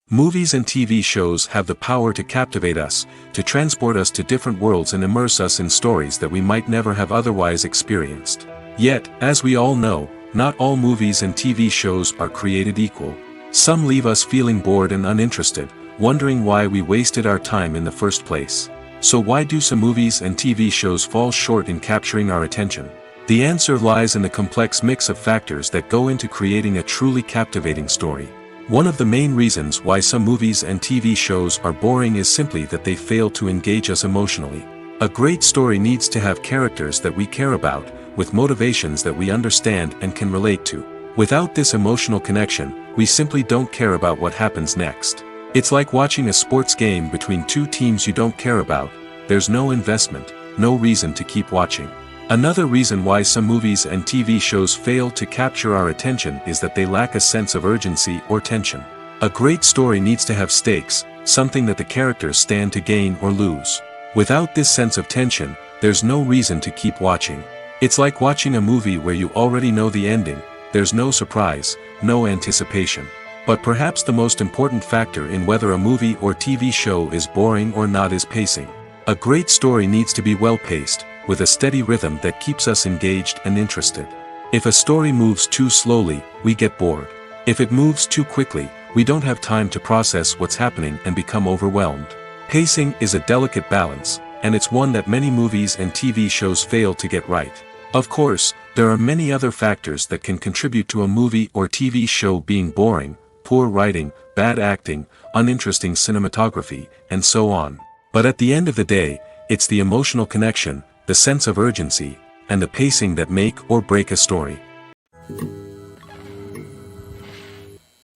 Movies and TV shows have the power to captivate us, to transport us to different worlds and immerse us in stories that we might never have otherwise experienced. Yet, as we all know, not all movies and TV shows are created equal. Some leave us feeling bored and uninterested, wondering why we wasted our time in the first place. So why do some movies and TV shows fall short in capturing our attention? The answer lies in the complex mix of factors that go into creating a truly captivating story. One of the main reasons why some movies and TV shows are boring is simply that they fail to engage us emotionally. A great story needs to have characters that we care about, with motivations that we understand and can relate to. Without this emotional connection, we simply don't care about what happens next. It's like watching a sports game between two teams you don't care about. There's no investment, no reason to keep watching. Another reason why some movies and TV shows fail to capture our attention is that they lack a sense of urgency or tension. A great story needs to have stakes, something that the characters stand to gain or lose. Without this sense of tension, there's no reason to keep watching. It's like watching a movie where you already know the ending. There's no surprise, no anticipation. But perhaps the most important factor in whether a movie or TV show is boring or not is pacing. A great story needs to be well-paced, with a steady rhythm that keeps us engaged and interested. If a story moves too slowly, we get bored. If it moves too quickly, we don't have time to process what's happening and become overwhelmed. Pacing is a delicate balance, and it's one that many movies and TV shows fail to get right. Of course, there are many other factors that can contribute to a movie or TV show being boring: poor writing, bad acting, uninteresting cinematography, and so on. But at the end of the day, it's the emotional connection, the sense of urgency, and the pacing that make or break a story.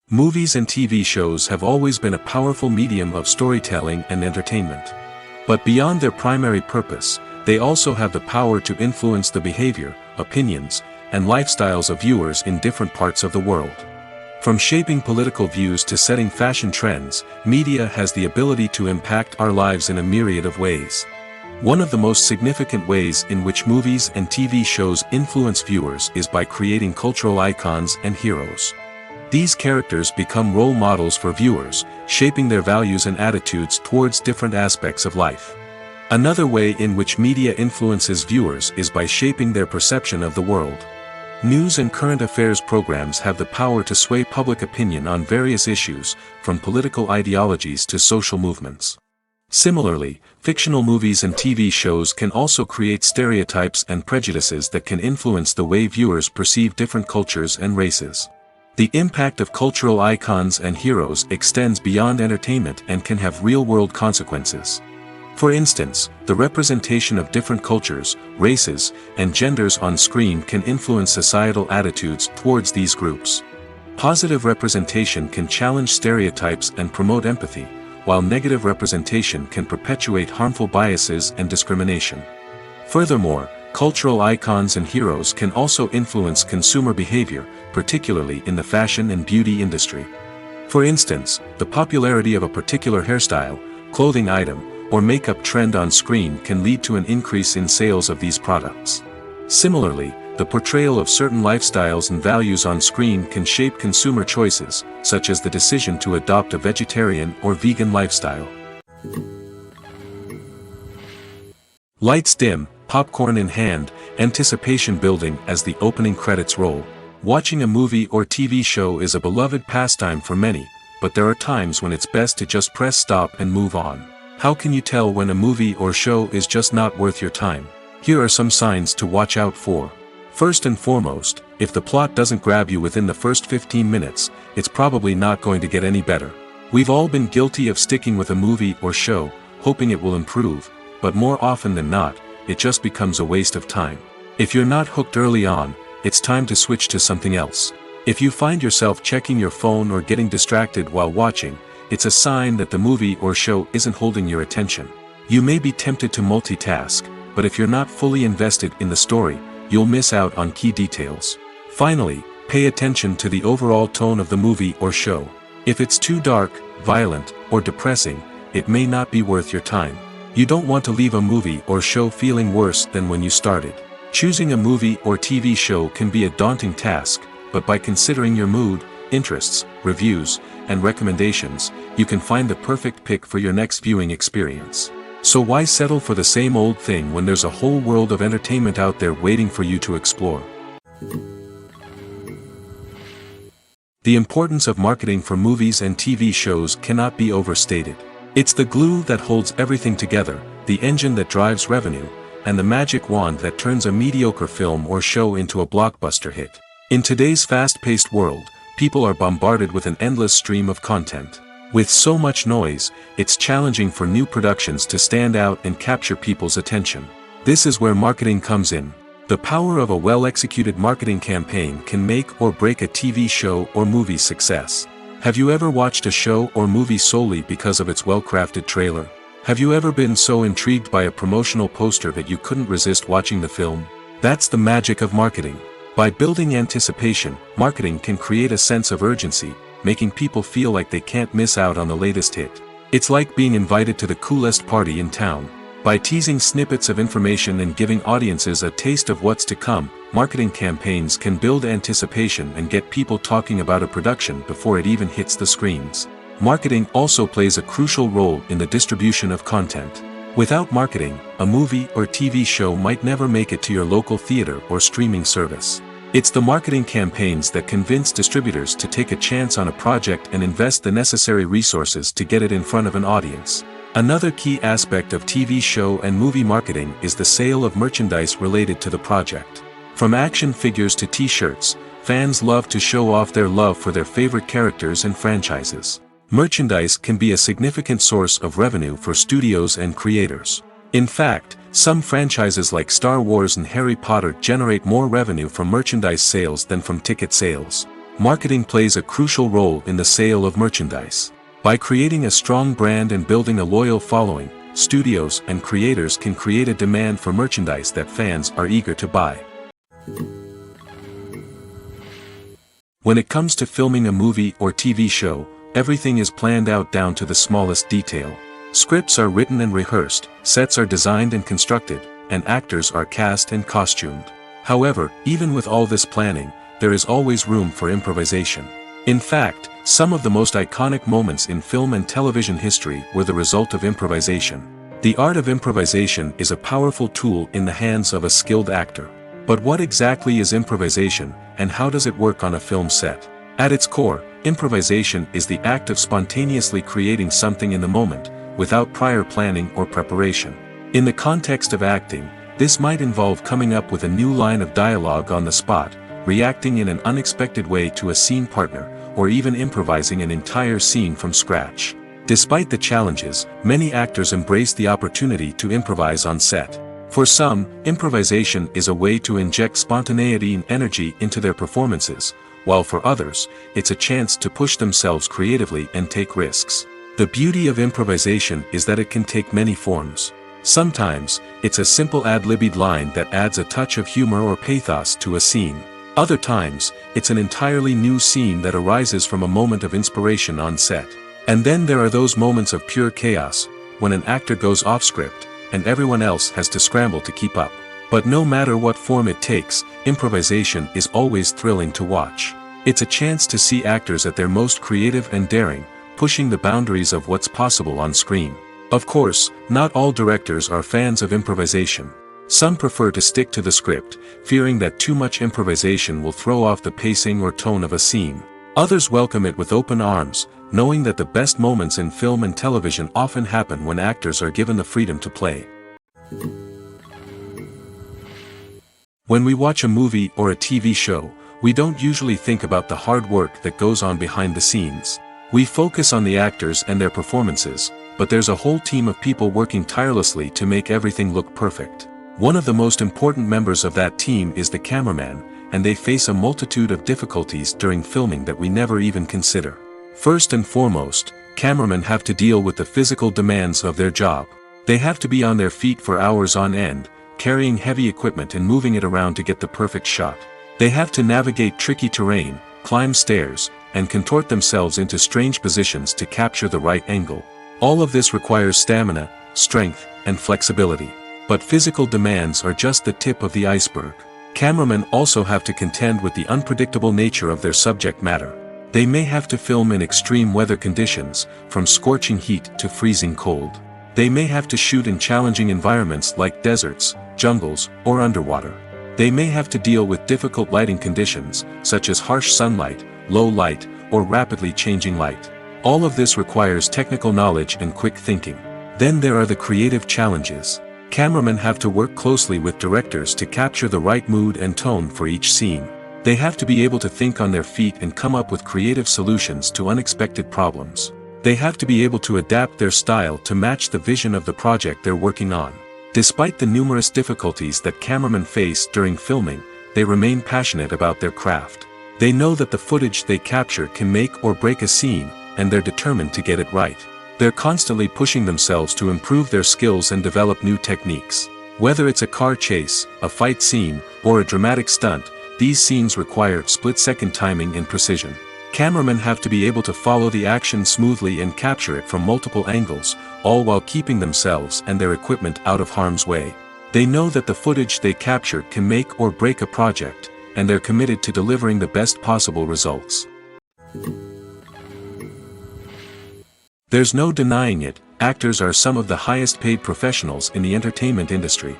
Movies and TV shows have always been a powerful medium of storytelling and entertainment. But beyond their primary purpose, they also have the power to influence the behavior, opinions, and lifestyles of viewers in different parts of the world. From shaping political views to setting fashion trends, media has the ability to impact our lives in a myriad of ways. One of the most significant ways in which movies and TV shows influence viewers is by creating cultural icons and heroes. These characters become role models for viewers, shaping their values and attitudes towards different aspects of life. Another way in which media influences viewers is by shaping their perception of the world. News and current affairs programs have the power to sway public opinion on various issues, from political ideologies to social movements. Similarly, fictional movies and TV shows can also create stereotypes and prejudices that can influence the way viewers perceive different cultures and races. The impact of cultural icons and heroes extends beyond entertainment and can have real-world consequences. For instance, the representation of different cultures, races, and genders on screen can influence societal attitudes towards these groups. Positive representation can challenge stereotypes and promote empathy, while negative representation can perpetuate harmful biases and discrimination. Furthermore, cultural icons and heroes can also influence consumer behavior, particularly in the fashion and beauty industry. For instance, the popularity of a particular hairstyle, clothing item, or makeup trend on screen can lead to an increase in sales of these products. Similarly, the portrayal of certain lifestyles and values on screen can shape consumer choices, such as the decision to adopt a vegetarian or vegan lifestyle. Lights dim, popcorn in hand, anticipation building as the opening credits roll. Watching a movie or TV show is a beloved pastime for many, but there are times when it's best to just press stop and move on. How can you tell when a movie or show is just not worth your time? Here are some signs to watch out for. First and foremost, if the plot doesn't grab you within the first 15 minutes, it's probably not going to get any better. We've all been guilty of sticking with a movie or show, hoping it will improve, but more often than not, it just becomes a waste of time. If you're not hooked early on, it's time to switch to something else. If you find yourself checking your phone or getting distracted while watching, it's a sign that the movie or show isn't holding your attention. You may be tempted to multitask, but if you're not fully invested in the story, you'll miss out on key details. Finally, pay attention to the overall tone of the movie or show. If it's too dark, violent, or depressing, it may not be worth your time. You don't want to leave a movie or show feeling worse than when you started. Choosing a movie or TV show can be a daunting task, but by considering your mood, interests, reviews, and recommendations, you can find the perfect pick for your next viewing experience. So why settle for the same old thing when there's a whole world of entertainment out there waiting for you to explore? The importance of marketing for movies and TV shows cannot be overstated. It's the glue that holds everything together, the engine that drives revenue, and the magic wand that turns a mediocre film or show into a blockbuster hit. In today's fast-paced world, people are bombarded with an endless stream of content. With so much noise, it's challenging for new productions to stand out and capture people's attention. This is where marketing comes in. The power of a well-executed marketing campaign can make or break a TV show or movie's success. Have you ever watched a show or movie solely because of its well-crafted trailer? Have you ever been so intrigued by a promotional poster that you couldn't resist watching the film? That's the magic of marketing. By building anticipation, marketing can create a sense of urgency, making people feel like they can't miss out on the latest hit. It's like being invited to the coolest party in town. By teasing snippets of information and giving audiences a taste of what's to come, marketing campaigns can build anticipation and get people talking about a production before it even hits the screens. Marketing also plays a crucial role in the distribution of content. Without marketing, a movie or TV show might never make it to your local theater or streaming service. It's the marketing campaigns that convince distributors to take a chance on a project and invest the necessary resources to get it in front of an audience. Another key aspect of TV show and movie marketing is the sale of merchandise related to the project. From action figures to t-shirts, fans love to show off their love for their favorite characters and franchises. Merchandise can be a significant source of revenue for studios and creators. In fact, some franchises like Star Wars and Harry Potter generate more revenue from merchandise sales than from ticket sales. Marketing plays a crucial role in the sale of merchandise. By creating a strong brand and building a loyal following, studios and creators can create a demand for merchandise that fans are eager to buy. When it comes to filming a movie or TV show, everything is planned out down to the smallest detail. Scripts are written and rehearsed, sets are designed and constructed, and actors are cast and costumed. However, even with all this planning, there is always room for improvisation. In fact, some of the most iconic moments in film and television history were the result of improvisation. The art of improvisation is a powerful tool in the hands of a skilled actor. But what exactly is improvisation, and how does it work on a film set? At its core, improvisation is the act of spontaneously creating something in the moment, without prior planning or preparation. In the context of acting, this might involve coming up with a new line of dialogue on the spot, reacting in an unexpected way to a scene partner, or even improvising an entire scene from scratch. Despite the challenges, many actors embrace the opportunity to improvise on set. For some, improvisation is a way to inject spontaneity and energy into their performances, while for others, it's a chance to push themselves creatively and take risks. The beauty of improvisation is that it can take many forms. Sometimes, it's a simple ad-libbed line that adds a touch of humor or pathos to a scene. Other times, it's an entirely new scene that arises from a moment of inspiration on set. And then there are those moments of pure chaos, when an actor goes off script, and everyone else has to scramble to keep up. But no matter what form it takes, improvisation is always thrilling to watch. It's a chance to see actors at their most creative and daring, pushing the boundaries of what's possible on screen. Of course, not all directors are fans of improvisation. Some prefer to stick to the script, fearing that too much improvisation will throw off the pacing or tone of a scene. Others welcome it with open arms, knowing that the best moments in film and television often happen when actors are given the freedom to play. When we watch a movie or a TV show, we don't usually think about the hard work that goes on behind the scenes. We focus on the actors and their performances, but there's a whole team of people working tirelessly to make everything look perfect. One of the most important members of that team is the cameraman, and they face a multitude of difficulties during filming that we never even consider. First and foremost, cameramen have to deal with the physical demands of their job. They have to be on their feet for hours on end, carrying heavy equipment and moving it around to get the perfect shot. They have to navigate tricky terrain, climb stairs, and contort themselves into strange positions to capture the right angle. All of this requires stamina, strength, and flexibility. But physical demands are just the tip of the iceberg. Cameramen also have to contend with the unpredictable nature of their subject matter. They may have to film in extreme weather conditions, from scorching heat to freezing cold. They may have to shoot in challenging environments like deserts, jungles, or underwater. They may have to deal with difficult lighting conditions, such as harsh sunlight, low light, or rapidly changing light. All of this requires technical knowledge and quick thinking. Then there are the creative challenges. Cameramen have to work closely with directors to capture the right mood and tone for each scene. They have to be able to think on their feet and come up with creative solutions to unexpected problems. They have to be able to adapt their style to match the vision of the project they're working on. Despite the numerous difficulties that cameramen face during filming, they remain passionate about their craft. They know that the footage they capture can make or break a scene, and they're determined to get it right. They're constantly pushing themselves to improve their skills and develop new techniques. Whether it's a car chase, a fight scene, or a dramatic stunt, these scenes require split-second timing and precision. Cameramen have to be able to follow the action smoothly and capture it from multiple angles, all while keeping themselves and their equipment out of harm's way. They know that the footage they capture can make or break a project, and they're committed to delivering the best possible results. There's no denying it, actors are some of the highest paid professionals in the entertainment industry.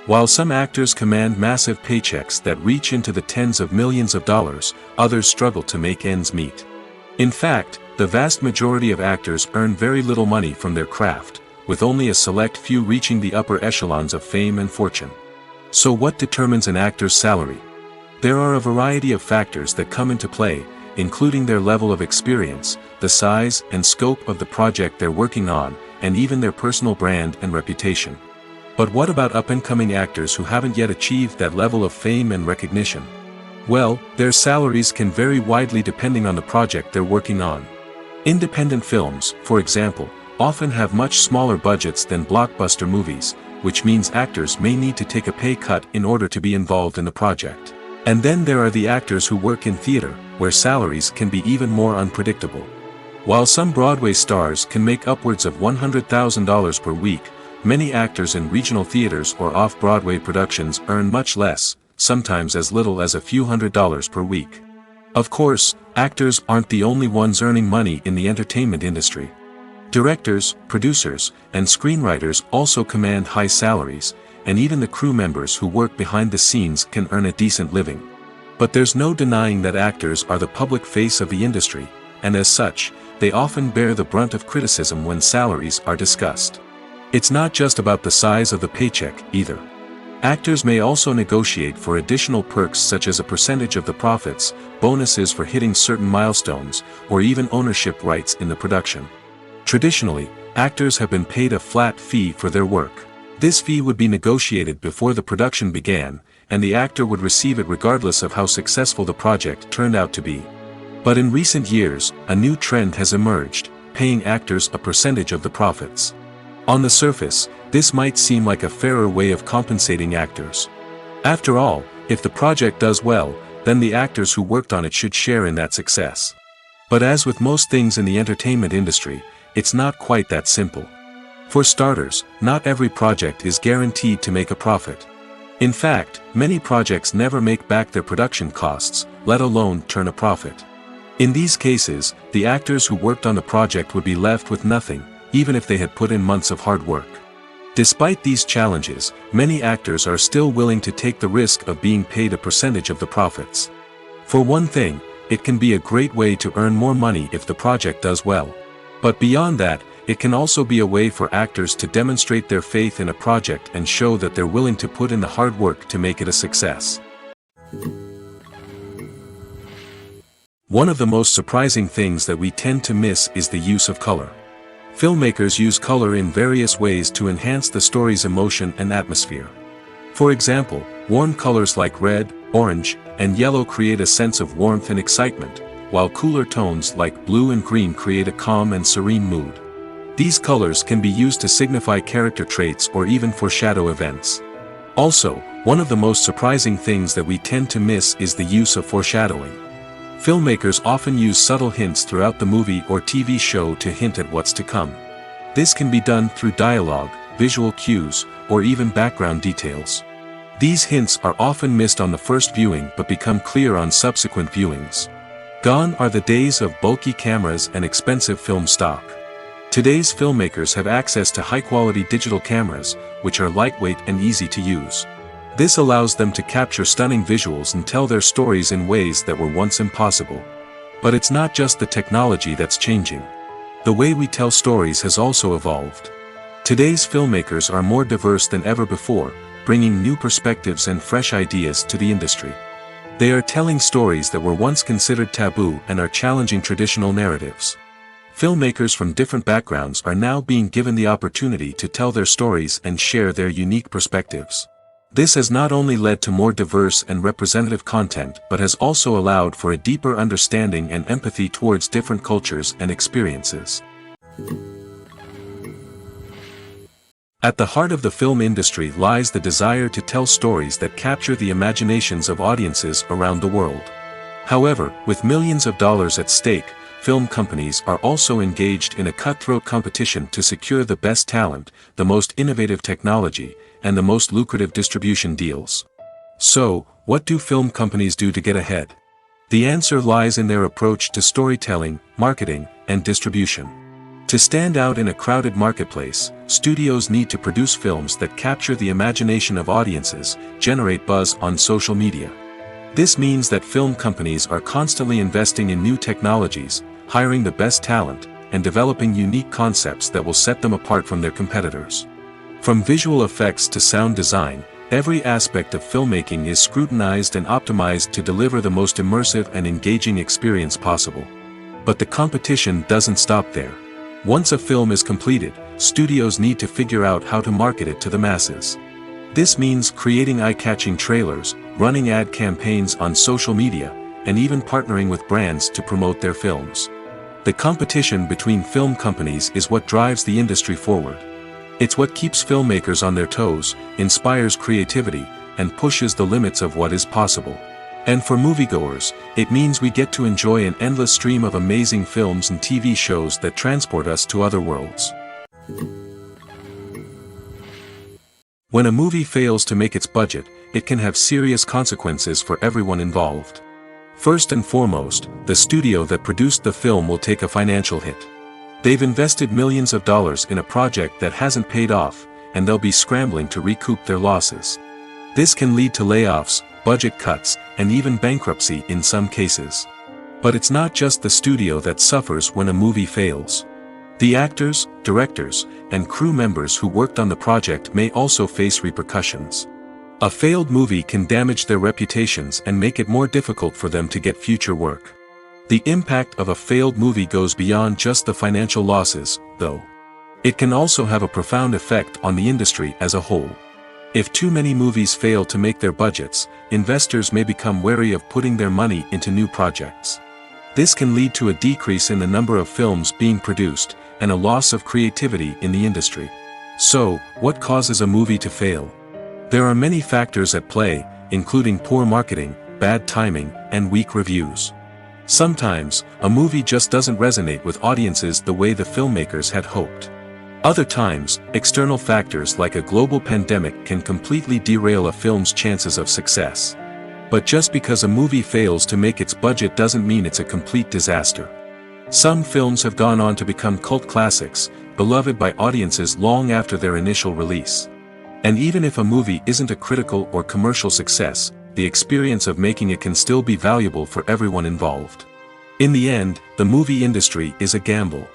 While some actors command massive paychecks that reach into the tens of millions of dollars, others struggle to make ends meet. In fact, the vast majority of actors earn very little money from their craft, with only a select few reaching the upper echelons of fame and fortune. So what determines an actor's salary? There are a variety of factors that come into play, including their level of experience, the size and scope of the project they're working on, and even their personal brand and reputation. But what about up-and-coming actors who haven't yet achieved that level of fame and recognition? Well, their salaries can vary widely depending on the project they're working on. Independent films, for example, often have much smaller budgets than blockbuster movies, which means actors may need to take a pay cut in order to be involved in the project. And then there are the actors who work in theater, where salaries can be even more unpredictable. While some Broadway stars can make upwards of $100,000 per week, many actors in regional theaters or off-Broadway productions earn much less, sometimes as little as a few $100s per week. Of course, actors aren't the only ones earning money in the entertainment industry. Directors, producers, and screenwriters also command high salaries, and even the crew members who work behind the scenes can earn a decent living. But there's no denying that actors are the public face of the industry, and as such, they often bear the brunt of criticism when salaries are discussed. It's not just about the size of the paycheck, either. Actors may also negotiate for additional perks such as a percentage of the profits, bonuses for hitting certain milestones, or even ownership rights in the production. Traditionally, actors have been paid a flat fee for their work. This fee would be negotiated before the production began, and the actor would receive it regardless of how successful the project turned out to be. But in recent years, a new trend has emerged, paying actors a percentage of the profits. On the surface, this might seem like a fairer way of compensating actors. After all, if the project does well, then the actors who worked on it should share in that success. But as with most things in the entertainment industry, it's not quite that simple. For starters, not every project is guaranteed to make a profit. In fact, many projects never make back their production costs, let alone turn a profit. In these cases, the actors who worked on the project would be left with nothing, even if they had put in months of hard work. Despite these challenges, many actors are still willing to take the risk of being paid a percentage of the profits. For one thing, it can be a great way to earn more money if the project does well. But beyond that, it can also be a way for actors to demonstrate their faith in a project and show that they're willing to put in the hard work to make it a success. One of the most surprising things that we tend to miss is the use of color. Filmmakers use color in various ways to enhance the story's emotion and atmosphere. For example, warm colors like red, orange, and yellow create a sense of warmth and excitement, while cooler tones like blue and green create a calm and serene mood. These colors can be used to signify character traits or even foreshadow events. Also, one of the most surprising things that we tend to miss is the use of foreshadowing. Filmmakers often use subtle hints throughout the movie or TV show to hint at what's to come. This can be done through dialogue, visual cues, or even background details. These hints are often missed on the first viewing but become clear on subsequent viewings. Gone are the days of bulky cameras and expensive film stock. Today's filmmakers have access to high-quality digital cameras, which are lightweight and easy to use. This allows them to capture stunning visuals and tell their stories in ways that were once impossible. But it's not just the technology that's changing. The way we tell stories has also evolved. Today's filmmakers are more diverse than ever before, bringing new perspectives and fresh ideas to the industry. They are telling stories that were once considered taboo and are challenging traditional narratives. Filmmakers from different backgrounds are now being given the opportunity to tell their stories and share their unique perspectives. This has not only led to more diverse and representative content but has also allowed for a deeper understanding and empathy towards different cultures and experiences. At the heart of the film industry lies the desire to tell stories that capture the imaginations of audiences around the world. However, with millions of dollars at stake, film companies are also engaged in a cutthroat competition to secure the best talent, the most innovative technology, and the most lucrative distribution deals. So, what do film companies do to get ahead? The answer lies in their approach to storytelling, marketing, and distribution. To stand out in a crowded marketplace, studios need to produce films that capture the imagination of audiences, generate buzz on social media. This means that film companies are constantly investing in new technologies, hiring the best talent, and developing unique concepts that will set them apart from their competitors. From visual effects to sound design, every aspect of filmmaking is scrutinized and optimized to deliver the most immersive and engaging experience possible. But the competition doesn't stop there. Once a film is completed, studios need to figure out how to market it to the masses. This means creating eye-catching trailers, running ad campaigns on social media, and even partnering with brands to promote their films. The competition between film companies is what drives the industry forward. It's what keeps filmmakers on their toes, inspires creativity, and pushes the limits of what is possible. And for moviegoers, it means we get to enjoy an endless stream of amazing films and TV shows that transport us to other worlds. When a movie fails to make its budget, it can have serious consequences for everyone involved. First and foremost, the studio that produced the film will take a financial hit. They've invested millions of dollars in a project that hasn't paid off, and they'll be scrambling to recoup their losses. This can lead to layoffs, budget cuts, and even bankruptcy in some cases. But it's not just the studio that suffers when a movie fails. The actors, directors, and crew members who worked on the project may also face repercussions. A failed movie can damage their reputations and make it more difficult for them to get future work. The impact of a failed movie goes beyond just the financial losses, though. It can also have a profound effect on the industry as a whole. If too many movies fail to make their budgets, investors may become wary of putting their money into new projects. This can lead to a decrease in the number of films being produced, and a loss of creativity in the industry. So, what causes a movie to fail? There are many factors at play, including poor marketing, bad timing, and weak reviews. Sometimes, a movie just doesn't resonate with audiences the way the filmmakers had hoped. Other times, external factors like a global pandemic can completely derail a film's chances of success. But just because a movie fails to make its budget doesn't mean it's a complete disaster. Some films have gone on to become cult classics, beloved by audiences long after their initial release. And even if a movie isn't a critical or commercial success, the experience of making it can still be valuable for everyone involved. In the end, the movie industry is a gamble.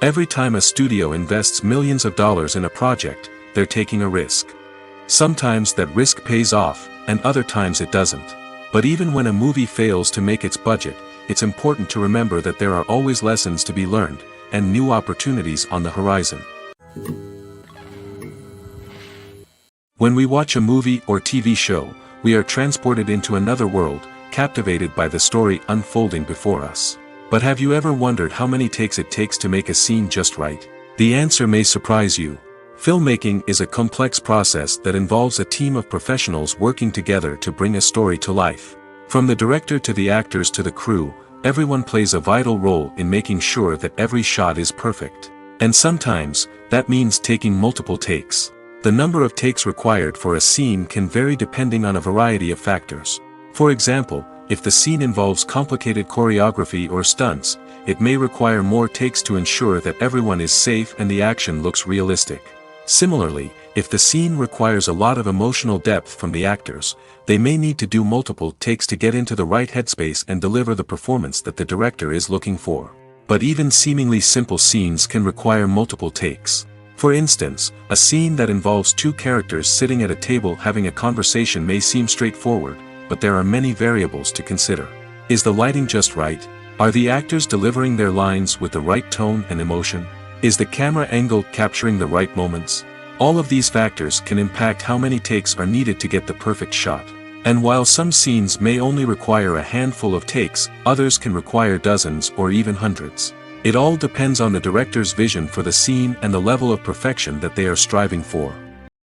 Every time a studio invests millions of dollars in a project, they're taking a risk. Sometimes that risk pays off, and other times it doesn't. But even when a movie fails to make its budget, it's important to remember that there are always lessons to be learned, and new opportunities on the horizon. When we watch a movie or TV show, we are transported into another world, captivated by the story unfolding before us. But have you ever wondered how many takes it takes to make a scene just right? The answer may surprise you. Filmmaking is a complex process that involves a team of professionals working together to bring a story to life. From the director to the actors to the crew, everyone plays a vital role in making sure that every shot is perfect. And sometimes, that means taking multiple takes. The number of takes required for a scene can vary depending on a variety of factors. For example, if the scene involves complicated choreography or stunts, it may require more takes to ensure that everyone is safe and the action looks realistic. Similarly, if the scene requires a lot of emotional depth from the actors, they may need to do multiple takes to get into the right headspace and deliver the performance that the director is looking for. But even seemingly simple scenes can require multiple takes. For instance, a scene that involves two characters sitting at a table having a conversation may seem straightforward, but there are many variables to consider. Is the lighting just right? Are the actors delivering their lines with the right tone and emotion? Is the camera angle capturing the right moments? All of these factors can impact how many takes are needed to get the perfect shot. And while some scenes may only require a handful of takes, others can require dozens or even hundreds. It all depends on the director's vision for the scene and the level of perfection that they are striving for.